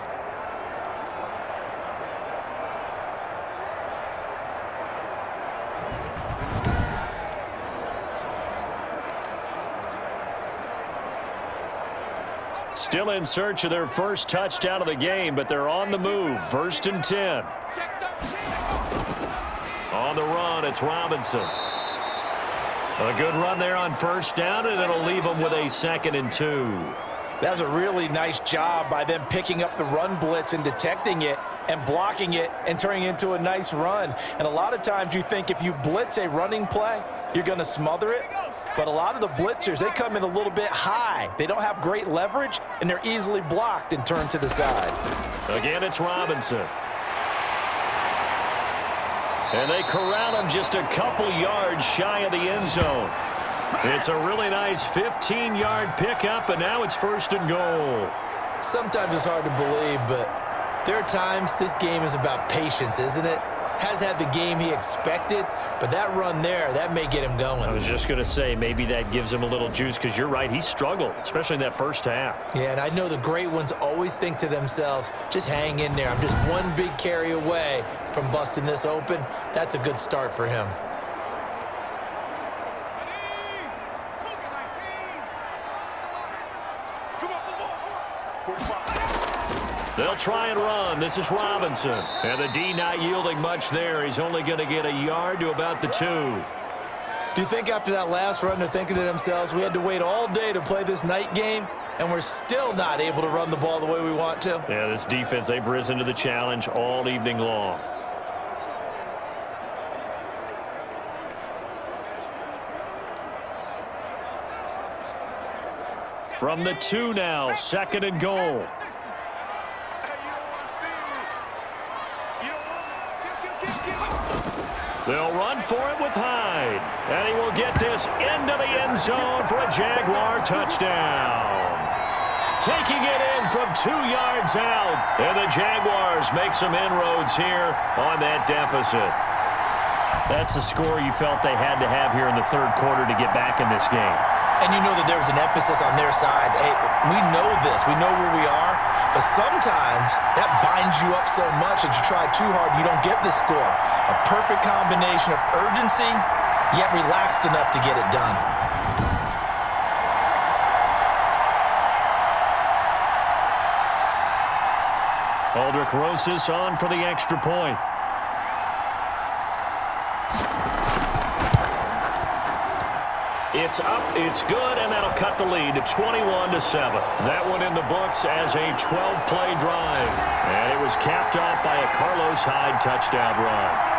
Still in search of their first touchdown of the game, but they're on the move. 1st and 10. On the run, it's Robinson. A good run there on first down, and it'll leave them with a 2nd and 2. That's a really nice job by them picking up the run blitz and detecting it and blocking it and turning it into a nice run. And a lot of times you think if you blitz a running play, you're going to smother it. But a lot of the blitzers, they come in a little bit high. They don't have great leverage, and they're easily blocked and turned to the side. Again, it's Robinson. And they corral him just a couple yards shy of the end zone. It's a really nice 15-yard pickup, and now it's 1st and goal. Sometimes it's hard to believe, but there are times this game is about patience, isn't it? Has had the game he expected, but that run there, that may get him going. I was just going to say, maybe that gives him a little juice, because you're right, he struggled, especially in that first half. Yeah, and I know the great ones always think to themselves, just hang in there. I'm just one big carry away from busting this open. That's a good start for him. They'll try and run. This is Robinson. And the D not yielding much there. He's only going to get a yard to about the 2. Do you think after that last run they're thinking to themselves, we had to wait all day to play this night game, and we're still not able to run the ball the way we want to? Yeah, this defense, they've risen to the challenge all evening long. From the 2 now, 2nd and goal. They'll run for it with Hyde. And he will get this into the end zone for a Jaguar touchdown. Taking it in from 2 yards out. And the Jaguars make some inroads here on that deficit. That's a score you felt they had to have here in the 3rd quarter to get back in this game. And you know that there was an emphasis on their side. Hey, we know this. We know where we are. But sometimes that binds you up so much that you try too hard, you don't get the score. A perfect combination of urgency, yet relaxed enough to get it done. Aldrich Rosas on for the extra point. It's up, it's good, and that'll cut the lead to 21-7. That one in the books as a 12-play drive. And it was capped off by a Carlos Hyde touchdown run.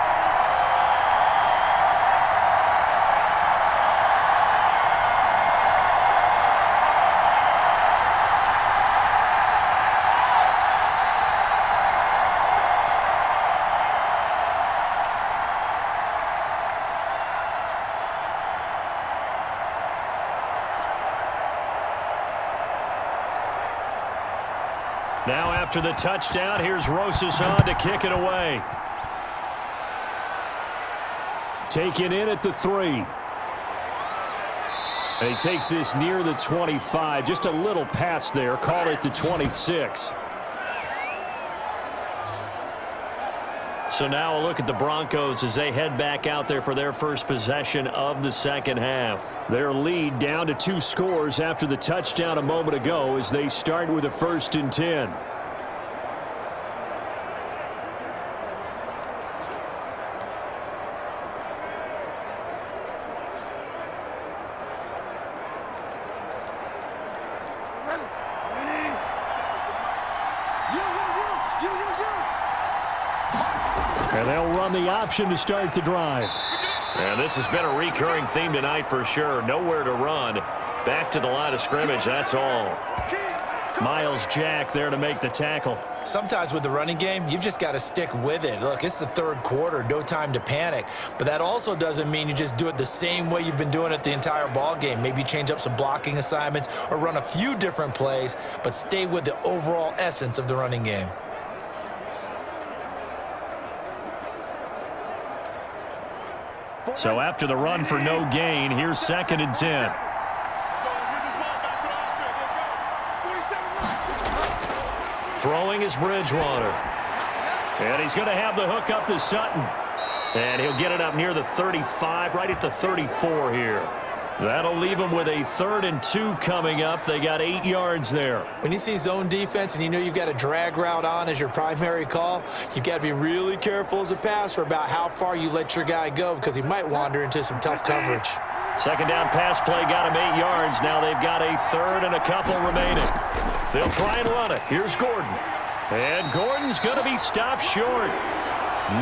Now after the touchdown, here's Rosas on to kick it away. Taken in at the 3. And he takes this near the 25. Just a little pass there. Call it the 26. So now a look at the Broncos as they head back out there for their first possession of the second half. Their lead down to 2 scores after the touchdown a moment ago as they start with a 1st and 10. And they'll run the option to start the drive. And this has been a recurring theme tonight for sure. Nowhere to run. Back to the line of scrimmage, that's all. Miles Jack there to make the tackle. Sometimes with the running game, you've just got to stick with it. Look, it's the 3rd quarter, no time to panic. But that also doesn't mean you just do it the same way you've been doing it the entire ball game. Maybe change up some blocking assignments or run a few different plays, but stay with the overall essence of the running game. So after the run for no gain, here's 2nd and 10. Throwing is Bridgewater. And he's going to have the hook up to Sutton. And he'll get it up near the 35, right at the 34 here. That'll leave him with a 3rd and 2 coming up. They got 8 yards there. When you see zone defense and you know you've got a drag route on as your primary call, you've got to be really careful as a passer about how far you let your guy go because he might wander into some tough coverage. 2nd down pass play got him 8 yards. Now they've got a 3rd and a couple remaining. They'll try and run it. Here's Gordon. And Gordon's going to be stopped short.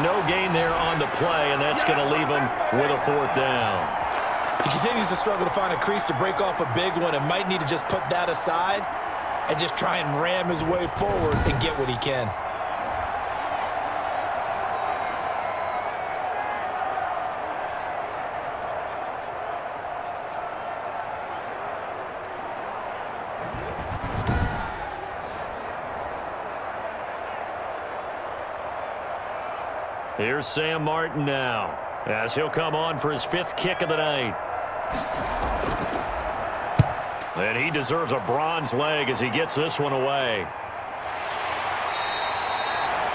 No gain there on the play, and that's going to leave him with a 4th down. He continues to struggle to find a crease to break off a big one and might need to just put that aside and just try and ram his way forward and get what he can. Here's Sam Martin now as he'll come on for his 5th kick of the night. And he deserves a bronze leg as he gets this one away.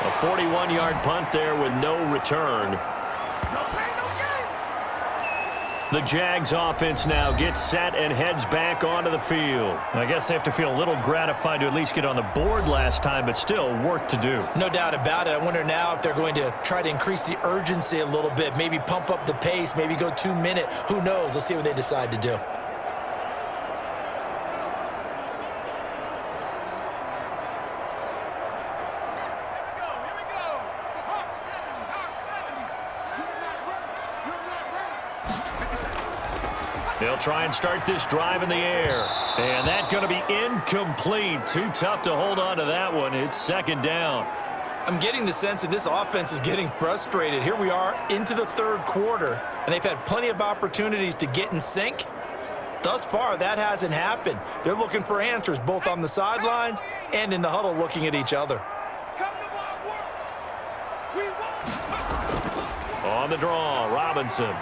A 41-yard punt there with no return. The Jags offense now gets set and heads back onto the field. I guess they have to feel a little gratified to at least get on the board last time, but still work to do. No doubt about it. I wonder now if they're going to try to increase the urgency a little bit, maybe pump up the pace, maybe go 2-minute. Who knows? Let's see what they decide to do. They'll try and start this drive in the air. And that's going to be incomplete. Too tough to hold on to that one. It's 2nd down. I'm getting the sense that this offense is getting frustrated. Here we are into the 3rd quarter, and they've had plenty of opportunities to get in sync. Thus far, that hasn't happened. They're looking for answers both on the sidelines and in the huddle looking at each other. On the draw, Robinson.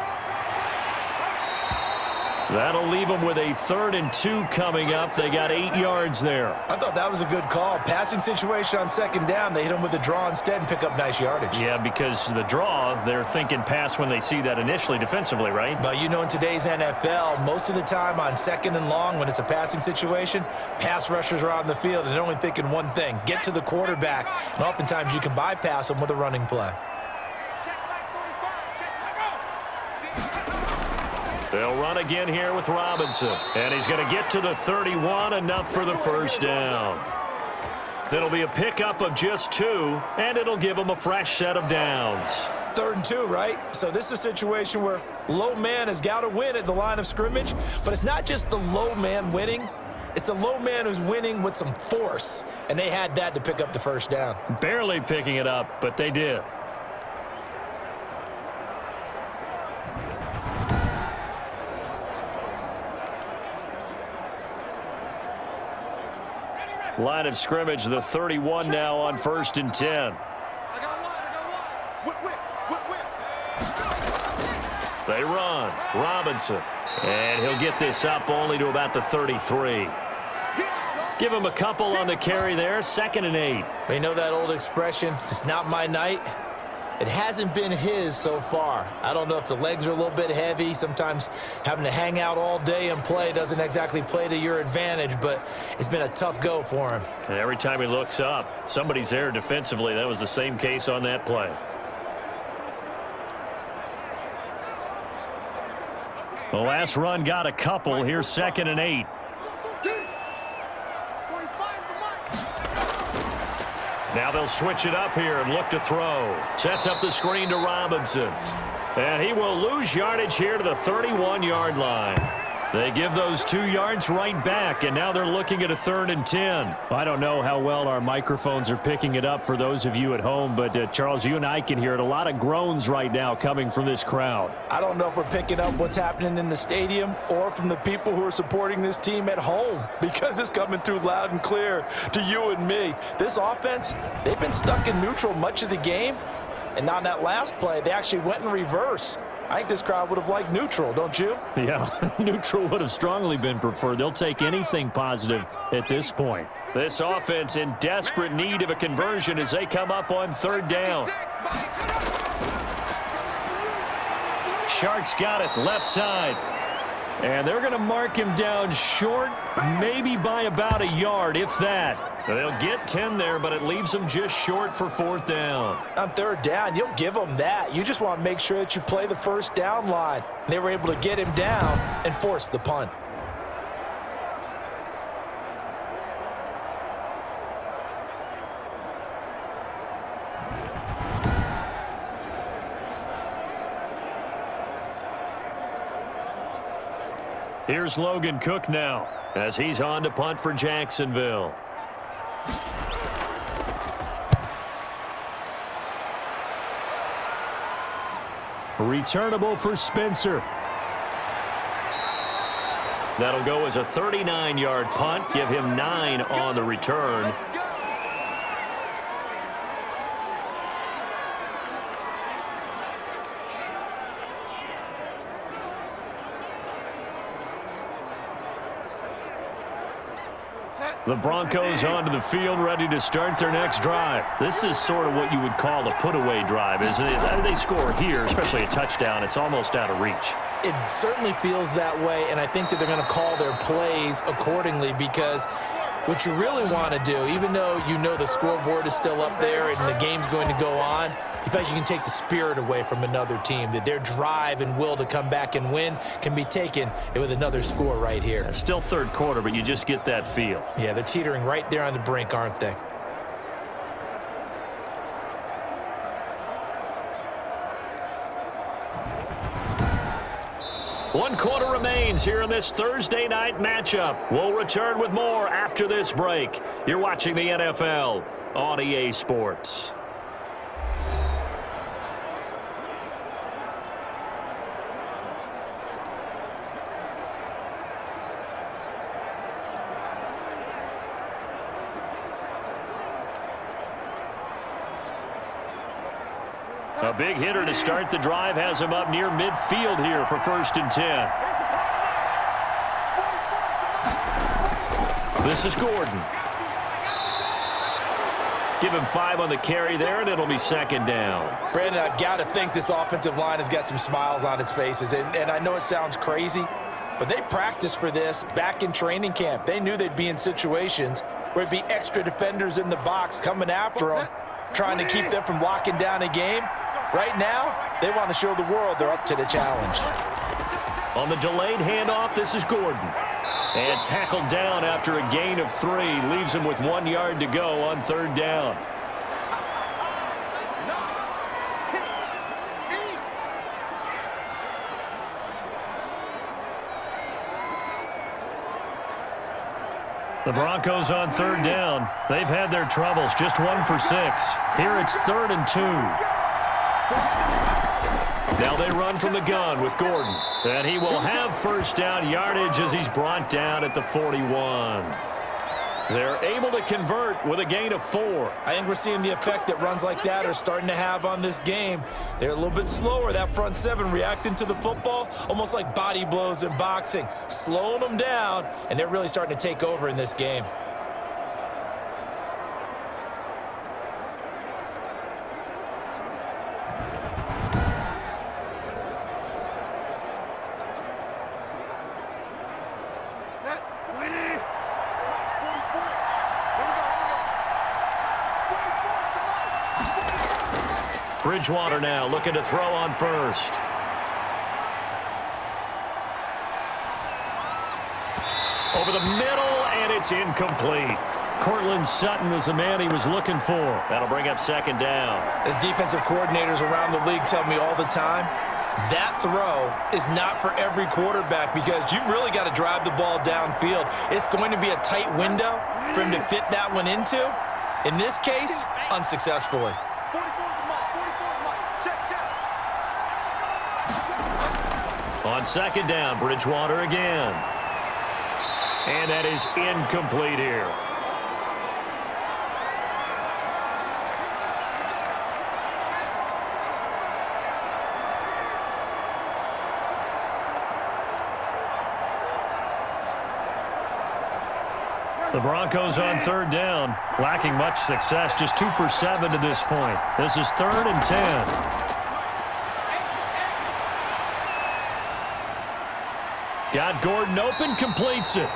That'll leave them with a 3rd and 2 coming up. They got 8 yards there. I thought that was a good call. Passing situation on 2nd down. They hit him with the draw instead and pick up nice yardage. Yeah, because the draw, they're thinking pass when they see that initially defensively, right? But you know, in today's NFL, most of the time on 2nd and long, when it's a passing situation, pass rushers are on the field and they're only thinking one thing, get to the quarterback. And oftentimes you can bypass them with a running play. They'll run again here with Robinson. And he's going to get to the 31, enough for the first down. It'll be a pickup of just 2, and it'll give them a fresh set of downs. 3rd and 2, right? So this is a situation where low man has got to win at the line of scrimmage, but it's not just the low man winning. It's the low man who's winning with some force, and they had that to pick up the first down. Barely picking it up, but they did. Line of scrimmage, the 31 now on 1st and 10. I got one. Whip. They run. Robinson. And he'll get this up only to about the 33. Give him a couple on the carry there. 2nd and 8. We know that old expression, it's not my night. It hasn't been his so far. I don't know if the legs are a little bit heavy. Sometimes having to hang out all day and play doesn't exactly play to your advantage, but it's been a tough go for him. And every time he looks up, somebody's there defensively. That was the same case on that play. The last run got a couple. Here's 2nd and 8. Now they'll switch it up here and look to throw. Sets up the screen to Robinson. And he will lose yardage here to the 31-yard line. They give those 2 yards right back, and now they're looking at a 3rd and 10. I don't know how well our microphones are picking it up for those of you at home, but Charles, you and I can hear it. A lot of groans right now coming from this crowd. I don't know if we're picking up what's happening in the stadium or from the people who are supporting this team at home, because it's coming through loud and clear to you and me. This offense, they've been stuck in neutral much of the game, and on that last play, they actually went in reverse. I think this crowd would have liked neutral, don't you? Yeah, neutral would have strongly been preferred. They'll take anything positive at this point. This offense in desperate need of a conversion as they come up on 3rd down. Sharks got it left side. And they're going to mark him down short, maybe by about a yard, if that. They'll get 10 there, but it leaves them just short for 4th down. On 3rd down, you'll give them that. You just want to make sure that you play the first down line. They were able to get him down and force the punt. Here's Logan Cook now as he's on to punt for Jacksonville. Returnable for Spencer. That'll go as a 39-yard punt. Give him 9 on the return. The Broncos onto the field, ready to start their next drive. This is sort of what you would call a put-away drive, isn't it? They score here, especially a touchdown. It's almost out of reach. It certainly feels that way, and I think that they're going to call their plays accordingly, because what you really want to do, even though you know the scoreboard is still up there and the game's going to go on, you feel like you can take the spirit away from another team, that their drive and will to come back and win can be taken with another score right here. It's still 3rd quarter, but you just get that feel. Yeah, they're teetering right there on the brink, aren't they? One quarter remains here in this Thursday night matchup. We'll return with more after this break. You're watching the NFL on EA Sports. A big hitter to start the drive has him up near midfield here for 1st and 10. This is Gordon. Give him 5 on the carry there, and it'll be 2nd down. Brandon, I've got to think this offensive line has got some smiles on its faces. And I know it sounds crazy, but they practiced for this back in training camp. They knew they'd be in situations where it'd be extra defenders in the box coming after them, trying to keep them from locking down a game. Right now, they want to show the world they're up to the challenge. On the delayed handoff, this is Gordon. And tackled down after a gain of 3. Leaves him with 1 yard to go on 3rd down. The Broncos on 3rd down. They've had their troubles. Just 1 for 6. Here it's 3rd and 2. Now they run from the gun with Gordon. And he will have 1st down yardage as he's brought down at the 41. They're able to convert with a gain of 4. I think we're seeing the effect that runs like that are starting to have on this game. They're a little bit slower, that front 7, reacting to the football, almost like body blows in boxing, slowing them down, and they're really starting to take over in this game. Bridgewater now looking to throw on 1st. Over the middle, and it's incomplete. Cortland Sutton is the man he was looking for. That'll bring up 2nd down. As defensive coordinators around the league tell me all the time, that throw is not for every quarterback because you've really got to drive the ball downfield. It's going to be a tight window for him to fit that one into. In this case, unsuccessfully. On 2nd down, Bridgewater again. And that is incomplete here. The Broncos on 3rd down, lacking much success, just 2 for 7 to this point. This is 3rd and 10. Got Gordon open, completes it.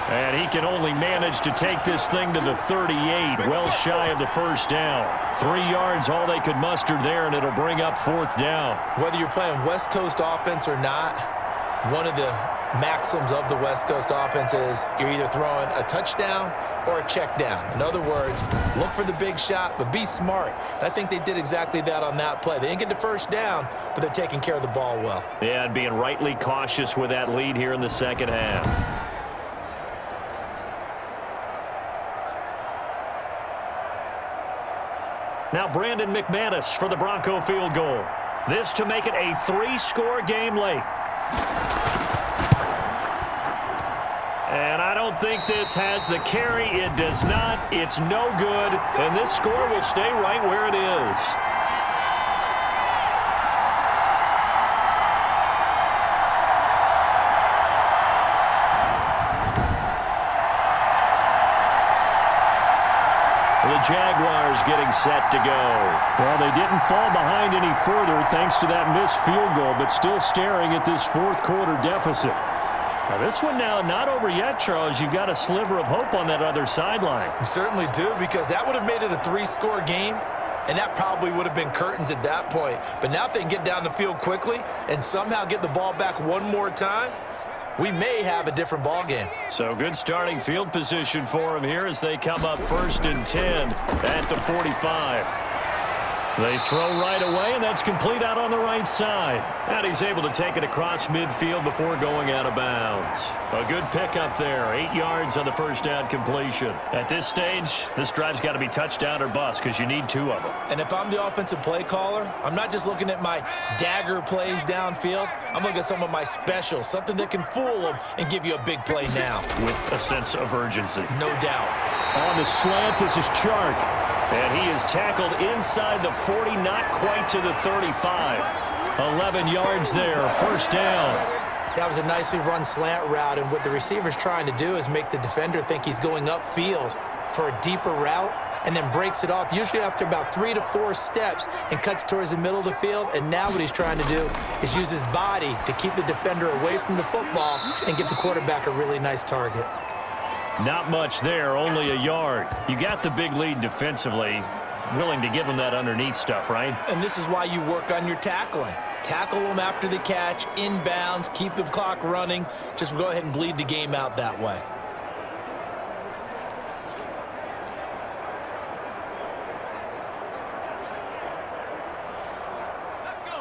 And he can only manage to take this thing to the 38, well shy of the 1st down. 3 yards, all they could muster there, and it'll bring up 4th down. Whether you're playing West Coast offense or not, one of the maxims of the West Coast offense is you're either throwing a touchdown or a check down. In other words, look for the big shot, but be smart. And I think they did exactly that on that play. They didn't get the 1st down, but they're taking care of the ball well. Yeah, and being rightly cautious with that lead here in the 2nd half. Now Brandon McManus for the Bronco field goal. This to make it a 3-score game late. And I don't think this has the carry. It does not. It's no good. And this score will stay right where it is. The Jaguars getting set to go. Well, they didn't fall behind any further thanks to that missed field goal, but still staring at this 4th quarter deficit. Now, this one now not over yet, Charles. You've got a sliver of hope on that other sideline. You certainly do, because that would have made it a 3-score game, and that probably would have been curtains at that point. But now if they can get down the field quickly and somehow get the ball back one more time, we may have a different ball game. So good starting field position for them here as they come up 1st and 10 at the 45. They throw right away, and that's complete out on the right side. And he's able to take it across midfield before going out of bounds. A good pickup there, 8 yards on the 1st down completion. At this stage, this drive's got to be touchdown or bust because you need 2 of them. And if I'm the offensive play caller, I'm not just looking at my dagger plays downfield. I'm looking at some of my specials, something that can fool them and give you a big play now. With a sense of urgency. No doubt. On the slant, this is Chark. And he is tackled inside the 40, not quite to the 35. 11 yards there, 1st down. That was a nicely run slant route, and what the receiver's trying to do is make the defender think he's going upfield for a deeper route, and then breaks it off, usually after about 3 to 4 steps, and cuts towards the middle of the field. And now what he's trying to do is use his body to keep the defender away from the football and give the quarterback a really nice target. Not much there, only a yard. You got the big lead defensively, willing to give them that underneath stuff, right? And this is why you work on your tackling. Tackle them after the catch, inbounds, keep the clock running. Just go ahead and bleed the game out that way.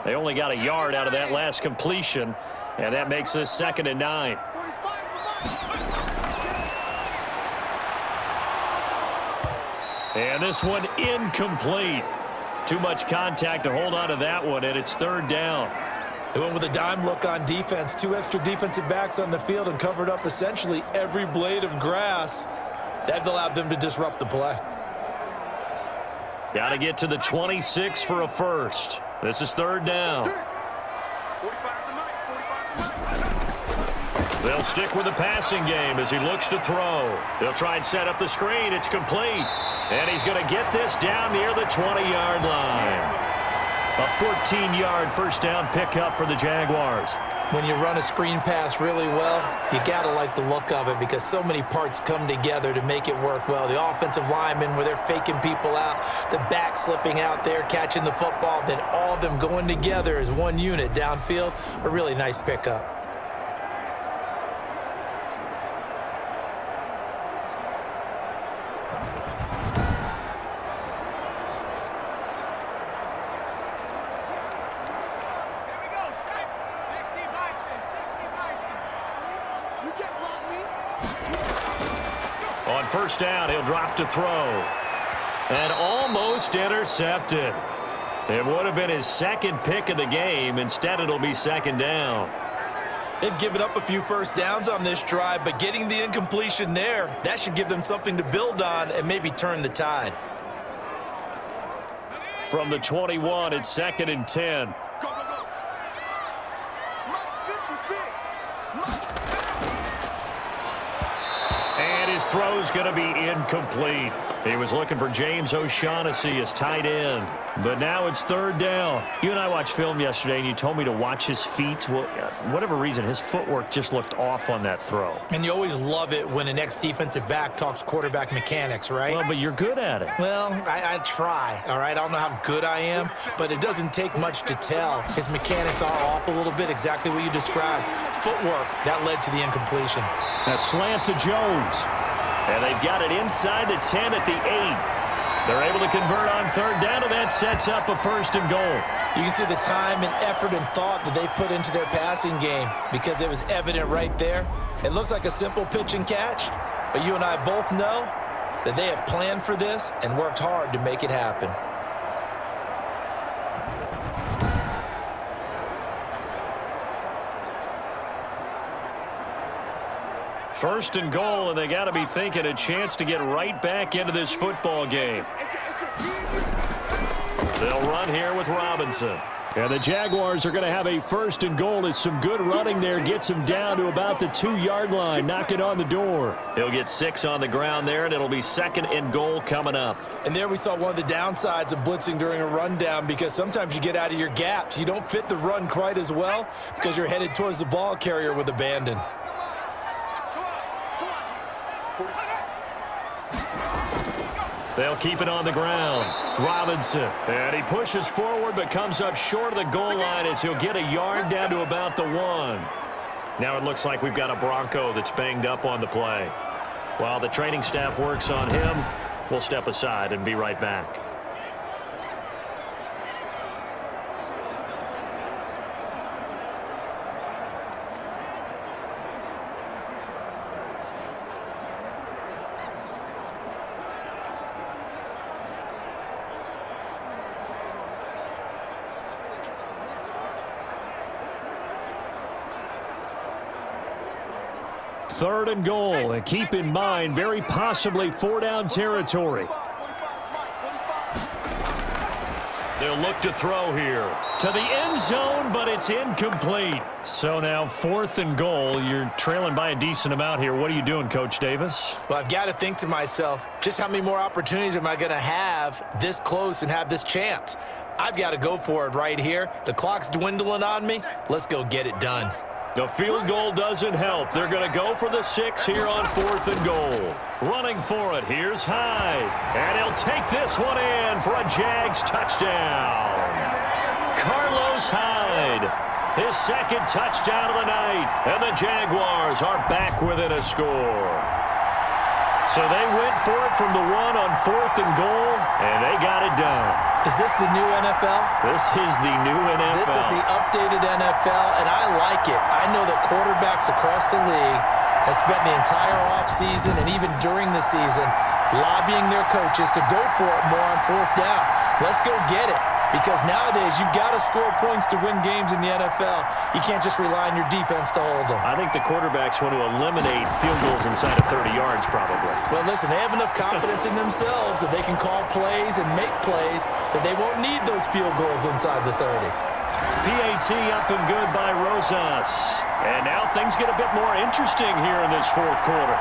They only got a yard out of that last completion, and that makes this 2nd and 9. And this one incomplete. Too much contact to hold on to that one, and it's 3rd down. They went with a dime look on defense. 2 extra defensive backs on the field and covered up essentially every blade of grass. That allowed them to disrupt the play. Got to get to the 26 for a first. This is 3rd down. They'll stick with the passing game as he looks to throw. They'll try and set up the screen. It's complete. And he's going to get this down near the 20-yard line. A 14-yard first down pickup for the Jaguars. When you run a screen pass really well, you got to like the look of it because so many parts come together to make it work well. The offensive linemen, where they're faking people out, the back slipping out there, catching the football, then all of them going together as one unit downfield. A really nice pickup. On first down, he'll drop to throw. And almost intercepted. It would have been his 2nd pick of the game. Instead, it'll be 2nd down. They've given up a few first downs on this drive, but getting the incompletion there, that should give them something to build on and maybe turn the tide. From the 21, it's 2nd and 10. His throw's going to be incomplete. He was looking for James O'Shaughnessy as tight end. But now it's 3rd down. You and I watched film yesterday, and you told me to watch his feet. Well, for whatever reason, his footwork just looked off on that throw. And you always love it when an ex-defensive back talks quarterback mechanics, right? Well, but you're good at it. Well, I try, all right? I don't know how good I am, but it doesn't take much to tell. His mechanics are off a little bit, exactly what you described. Footwork, that led to the incompletion. A slant to Jones. And they've got it inside the 10 at the 8. They're able to convert on 3rd down, and that sets up a 1st and goal. You can see the time and effort and thought that they put into their passing game because it was evident right there. It looks like a simple pitch and catch, but you and I both know that they have planned for this and worked hard to make it happen. First and goal, and they got to be thinking a chance to get right back into this football game. They'll run here with Robinson. And the Jaguars are going to have a 1st and goal as some good running there gets him down to about the 2-yard line, knocking on the door. He'll get 6 on the ground there, and it'll be 2nd and goal coming up. And there we saw one of the downsides of blitzing during a rundown because sometimes you get out of your gaps. You don't fit the run quite as well because you're headed towards the ball carrier with abandon. They'll keep it on the ground. Robinson. And he pushes forward but comes up short of the goal line as he'll get a yard down to about the 1. Now it looks like we've got a Bronco that's banged up on the play. While the training staff works on him, we'll step aside and be right back. Third and goal, and keep in mind, very possibly 4-down territory. They'll look to throw here to the end zone, but it's incomplete. So now 4th and goal. You're trailing by a decent amount here. What are you doing, Coach Davis? Well, I've got to think to myself, just how many more opportunities am I going to have this close and have this chance? I've got to go for it right here. The clock's dwindling on me. Let's go get it done. The field goal doesn't help. They're going to go for the 6 here on 4th and goal. Running for it, here's Hyde. And he'll take this one in for a Jags touchdown. Carlos Carlos Hyde. His second touchdown of the night. And the Jaguars are back within a score. So they went for it from the 1 on 4th and goal, and they got it done. Is this the new NFL? This is the new NFL. This is the updated NFL, and I like it. I know that quarterbacks across the league have spent the entire offseason and even during the season lobbying their coaches to go for it more on 4th down. Let's go get it. Because nowadays, you've got to score points to win games in the NFL. You can't just rely on your defense to hold them. I think the quarterbacks want to eliminate field goals inside of 30 yards, probably. Well, listen, they have enough confidence in themselves that they can call plays and make plays that they won't need those field goals inside the 30. PAT up and good by Rosas. And now things get a bit more interesting here in this 4th quarter.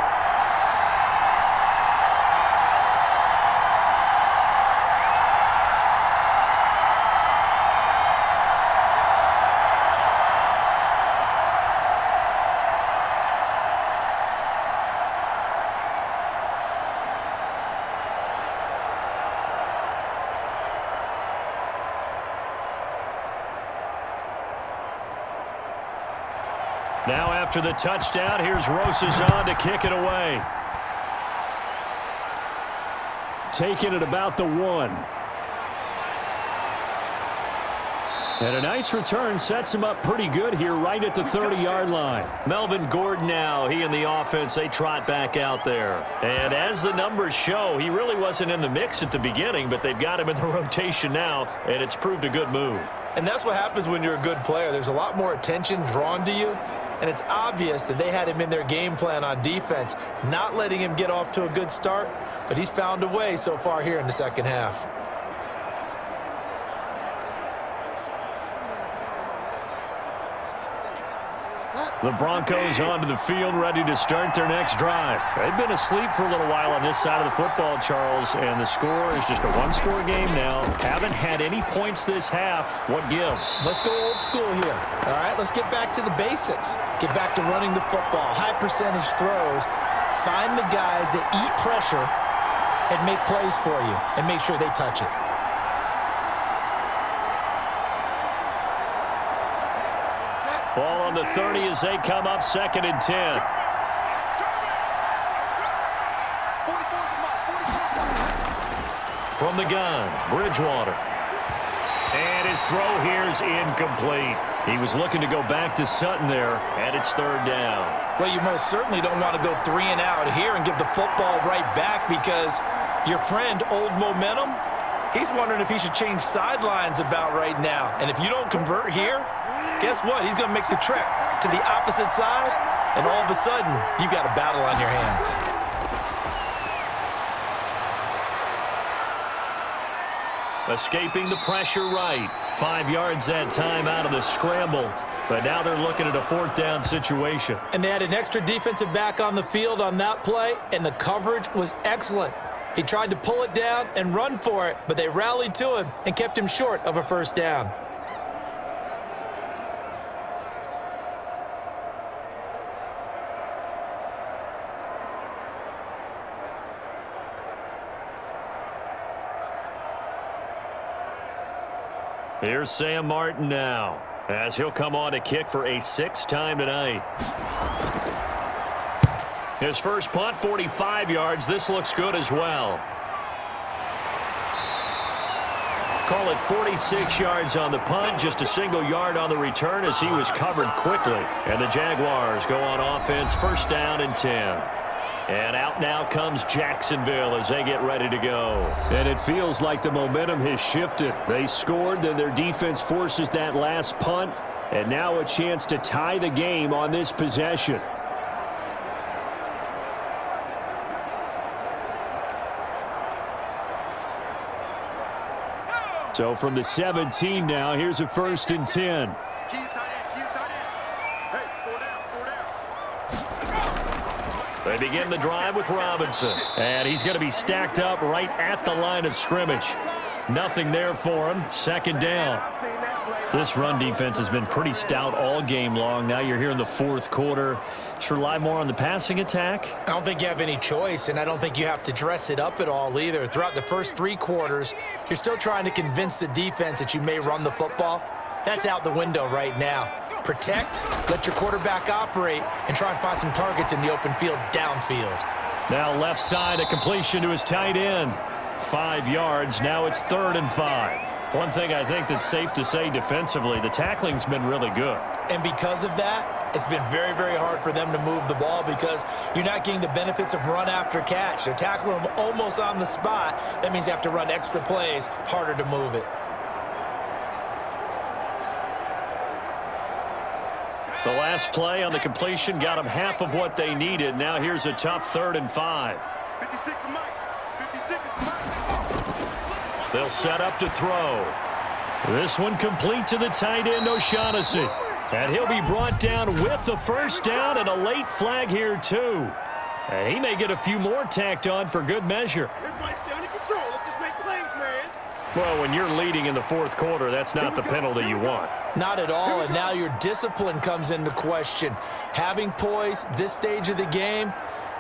Now after the touchdown, here's Rosas on to kick it away. Taking it about the 1. And a nice return sets him up pretty good here right at the 30-yard line. Melvin Gordon now, he and the offense, they trot back out there. And as the numbers show, he really wasn't in the mix at the beginning, but they've got him in the rotation now, and it's proved a good move. And that's what happens when you're a good player. There's a lot more attention drawn to you. And it's obvious that they had him in their game plan on defense, not letting him get off to a good start. But he's found a way so far here in the second half. The Broncos onto the field, ready to start their next drive. They've been asleep for a little while on this side of the football, Charles, and the score is just a one-score game now. Haven't had any points this half. What gives? Let's go old school here. All right, let's get back to the basics. Get back to running the football, high percentage throws. Find the guys that eat pressure and make plays for you and make sure they touch it. Ball on the 30 as they come up 2nd and 10. From the gun, Bridgewater. And his throw here is incomplete. He was looking to go back to Sutton there, and it's 3rd down. Well, you most certainly don't want to go 3 and out here and give the football right back because your friend, Old Momentum, he's wondering if he should change sidelines about right now. And if you don't convert here, guess what? He's going to make the trek to the opposite side, and all of a sudden, you've got a battle on your hands. Escaping the pressure right. 5 yards that time out of the scramble. But now they're looking at a 4th down situation. And they had an extra defensive back on the field on that play, and the coverage was excellent. He tried to pull it down and run for it, but they rallied to him and kept him short of a 1st down. Here's Sam Martin now, as he'll come on to kick for a 6th time tonight. His first punt, 45 yards. This looks good as well. Call it 46 yards on the punt, just a single yard on the return as he was covered quickly. And the Jaguars go on offense, 1st down and 10. And out now comes Jacksonville as they get ready to go. And it feels like the momentum has shifted. They scored, then their defense forces that last punt, and now a chance to tie the game on this possession. So from the 17 now, here's a 1st and 10. They begin the drive with Robinson. And he's going to be stacked up right at the line of scrimmage. Nothing there for him. 2nd down. This run defense has been pretty stout all game long. Now you're here in the 4th quarter. Just rely more on the passing attack. I don't think you have any choice, and I don't think you have to dress it up at all either. Throughout the first 3 quarters, you're still trying to convince the defense that you may run the football. That's out the window right now. Protect, let your quarterback operate, and try and find some targets in the open field downfield. Now left side, a completion to his tight end. 5 yards. Now it's 3rd and 5. One thing I think that's safe to say defensively, the tackling's been really good. And because of that, it's been very, very hard for them to move the ball because you're not getting the benefits of run after catch. They're tackling them almost on the spot. That means you have to run extra plays, harder to move it. The last play on the completion got them half of what they needed. Now here's a tough 3rd and 5. 56 to Mike. 56 to Mike. They'll set up to throw. This one complete to the tight end, O'Shaughnessy. And he'll be brought down with the first down and a late flag here, too. And he may get a few more tacked on for good measure. Everybody stay under control. Let's just make plays, man. Well, when you're leading in the 4th quarter, that's not the penalty you want. Not at all, and now your discipline comes into question. Having poise this stage of the game,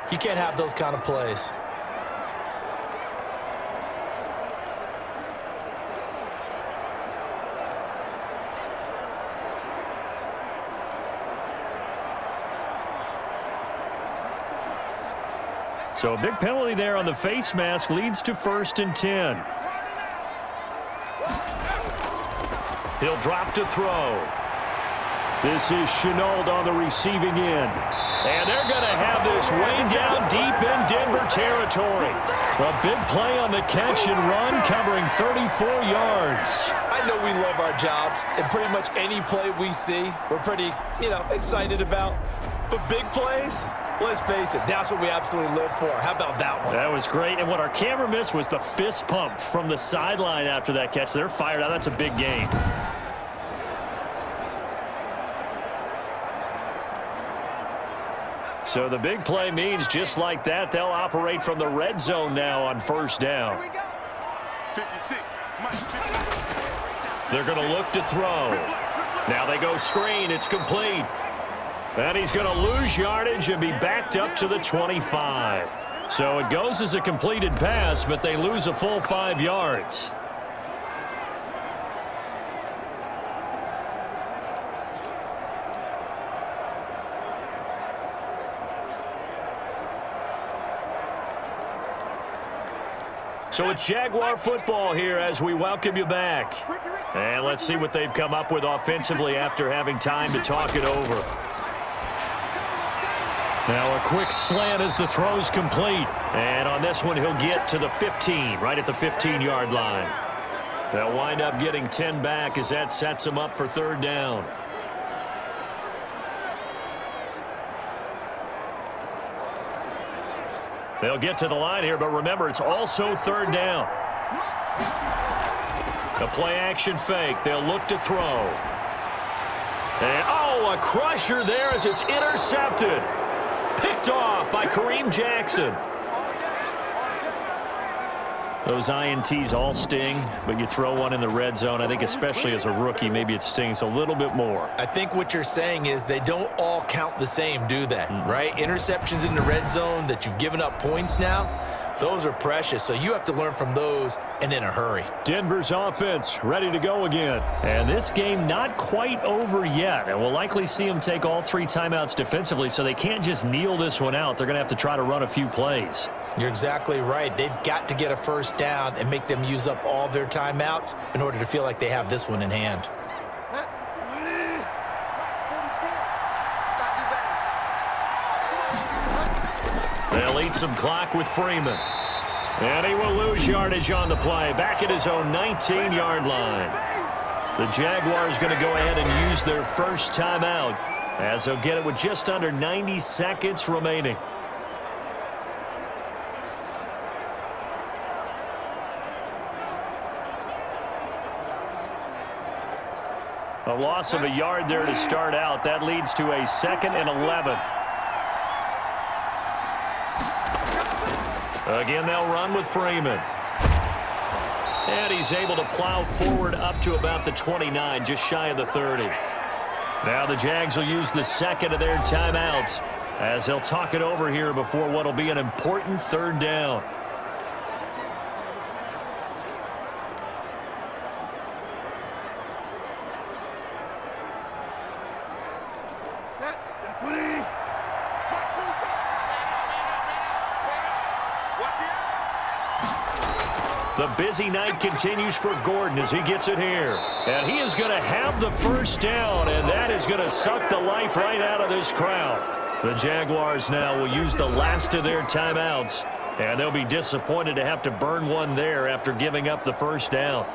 you can't have those kind of plays. So a big penalty there on the face mask leads to 1st and 10. He'll drop to throw. This is Chenault on the receiving end. And they're going to have this way down deep in Denver territory. A big play on the catch and run, covering 34 yards. I know we love our jobs, and pretty much any play we see, we're pretty, excited about. But big plays, let's face it, that's what we absolutely live for. How about that one? That was great. And what our camera missed was the fist pump from the sideline after that catch. They're fired out. That's a big game. So the big play means just like that, they'll operate from the red zone now on 1st down. 56. Mike. 56. They're going to look to throw. Now they go screen. It's complete. And he's going to lose yardage and be backed up to the 25. So it goes as a completed pass, but they lose a full 5 yards. So it's Jaguar football here as we welcome you back. And let's see what they've come up with offensively after having time to talk it over. Now a quick slant as the throw's complete. And on this one, he'll get to the 15, right at the 15-yard line. They'll wind up getting 10 back as that sets them up for 3rd down. They'll get to the line here, but remember, it's also 3rd down. A play-action fake. They'll look to throw. And, a crusher there as it's intercepted. Picked off by Kareem Jackson. Those INTs all sting, but you throw one in the red zone. I think especially as a rookie, maybe it stings a little bit more. I think what you're saying is they don't all count the same, do they? Right? Interceptions in the red zone that you've given up points now, those are precious. So you have to learn from those and in a hurry. Denver's offense ready to go again. And this game not quite over yet. And we'll likely see them take all 3 timeouts defensively, so they can't just kneel this one out. They're going to have to try to run a few plays. You're exactly right. They've got to get a 1st down and make them use up all their timeouts in order to feel like they have this one in hand. They'll eat some clock with Freeman. And he will lose yardage on the play. Back at his own 19-yard line. The Jaguars going to go ahead and use their first timeout as they'll get it with just under 90 seconds remaining. A loss of a yard there to start out. That leads to a 2nd and 11. Again, they'll run with Freeman. And he's able to plow forward up to about the 29, just shy of the 30. Now the Jags will use the 2nd of their timeouts as they'll talk it over here before what will be an important 3rd down. The busy night continues for Gordon as he gets it here. And he is going to have the first down, and that is going to suck the life right out of this crowd. The Jaguars now will use the last of their timeouts, and they'll be disappointed to have to burn one there after giving up the first down.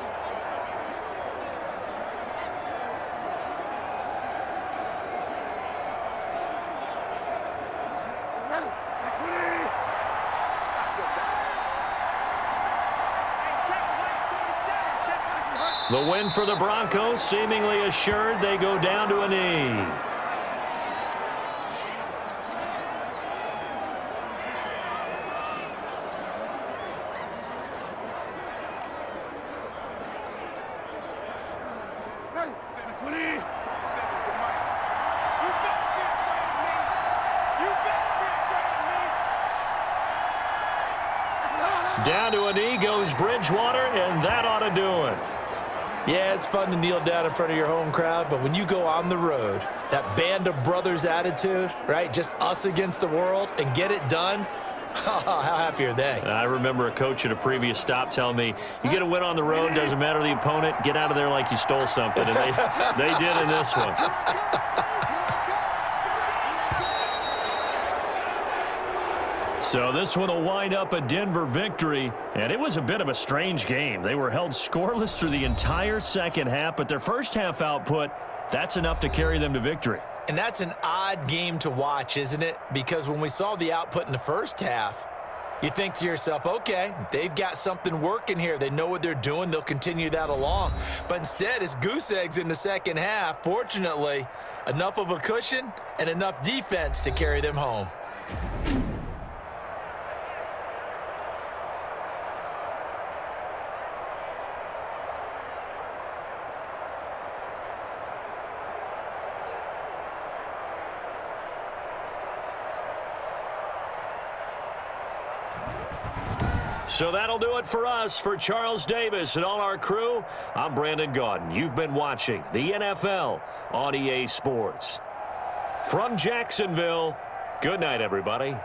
The win for the Broncos seemingly assured. They go down to a knee. Down to a knee goes Bridgewater, and that ought to do it. Yeah, it's fun to kneel down in front of your home crowd, but when you go on the road, that band of brothers attitude, right, just us against the world, and get it done, how happy are they? I remember a coach at a previous stop telling me, you get a win on the road, doesn't matter the opponent, get out of there like you stole something, and they did in this one. So this one will wind up a Denver victory, and it was a bit of a strange game. They were held scoreless through the entire second half, but their first half output, that's enough to carry them to victory. And that's an odd game to watch, isn't it? Because when we saw the output in the first half, you think to yourself, okay, they've got something working here. They know what they're doing. They'll continue that along. But instead, it's goose eggs in the second half. Fortunately, enough of a cushion and enough defense to carry them home. So that'll do it for us. For Charles Davis and all our crew, I'm Brandon Gaudin. You've been watching the NFL on EA Sports. From Jacksonville, good night, everybody.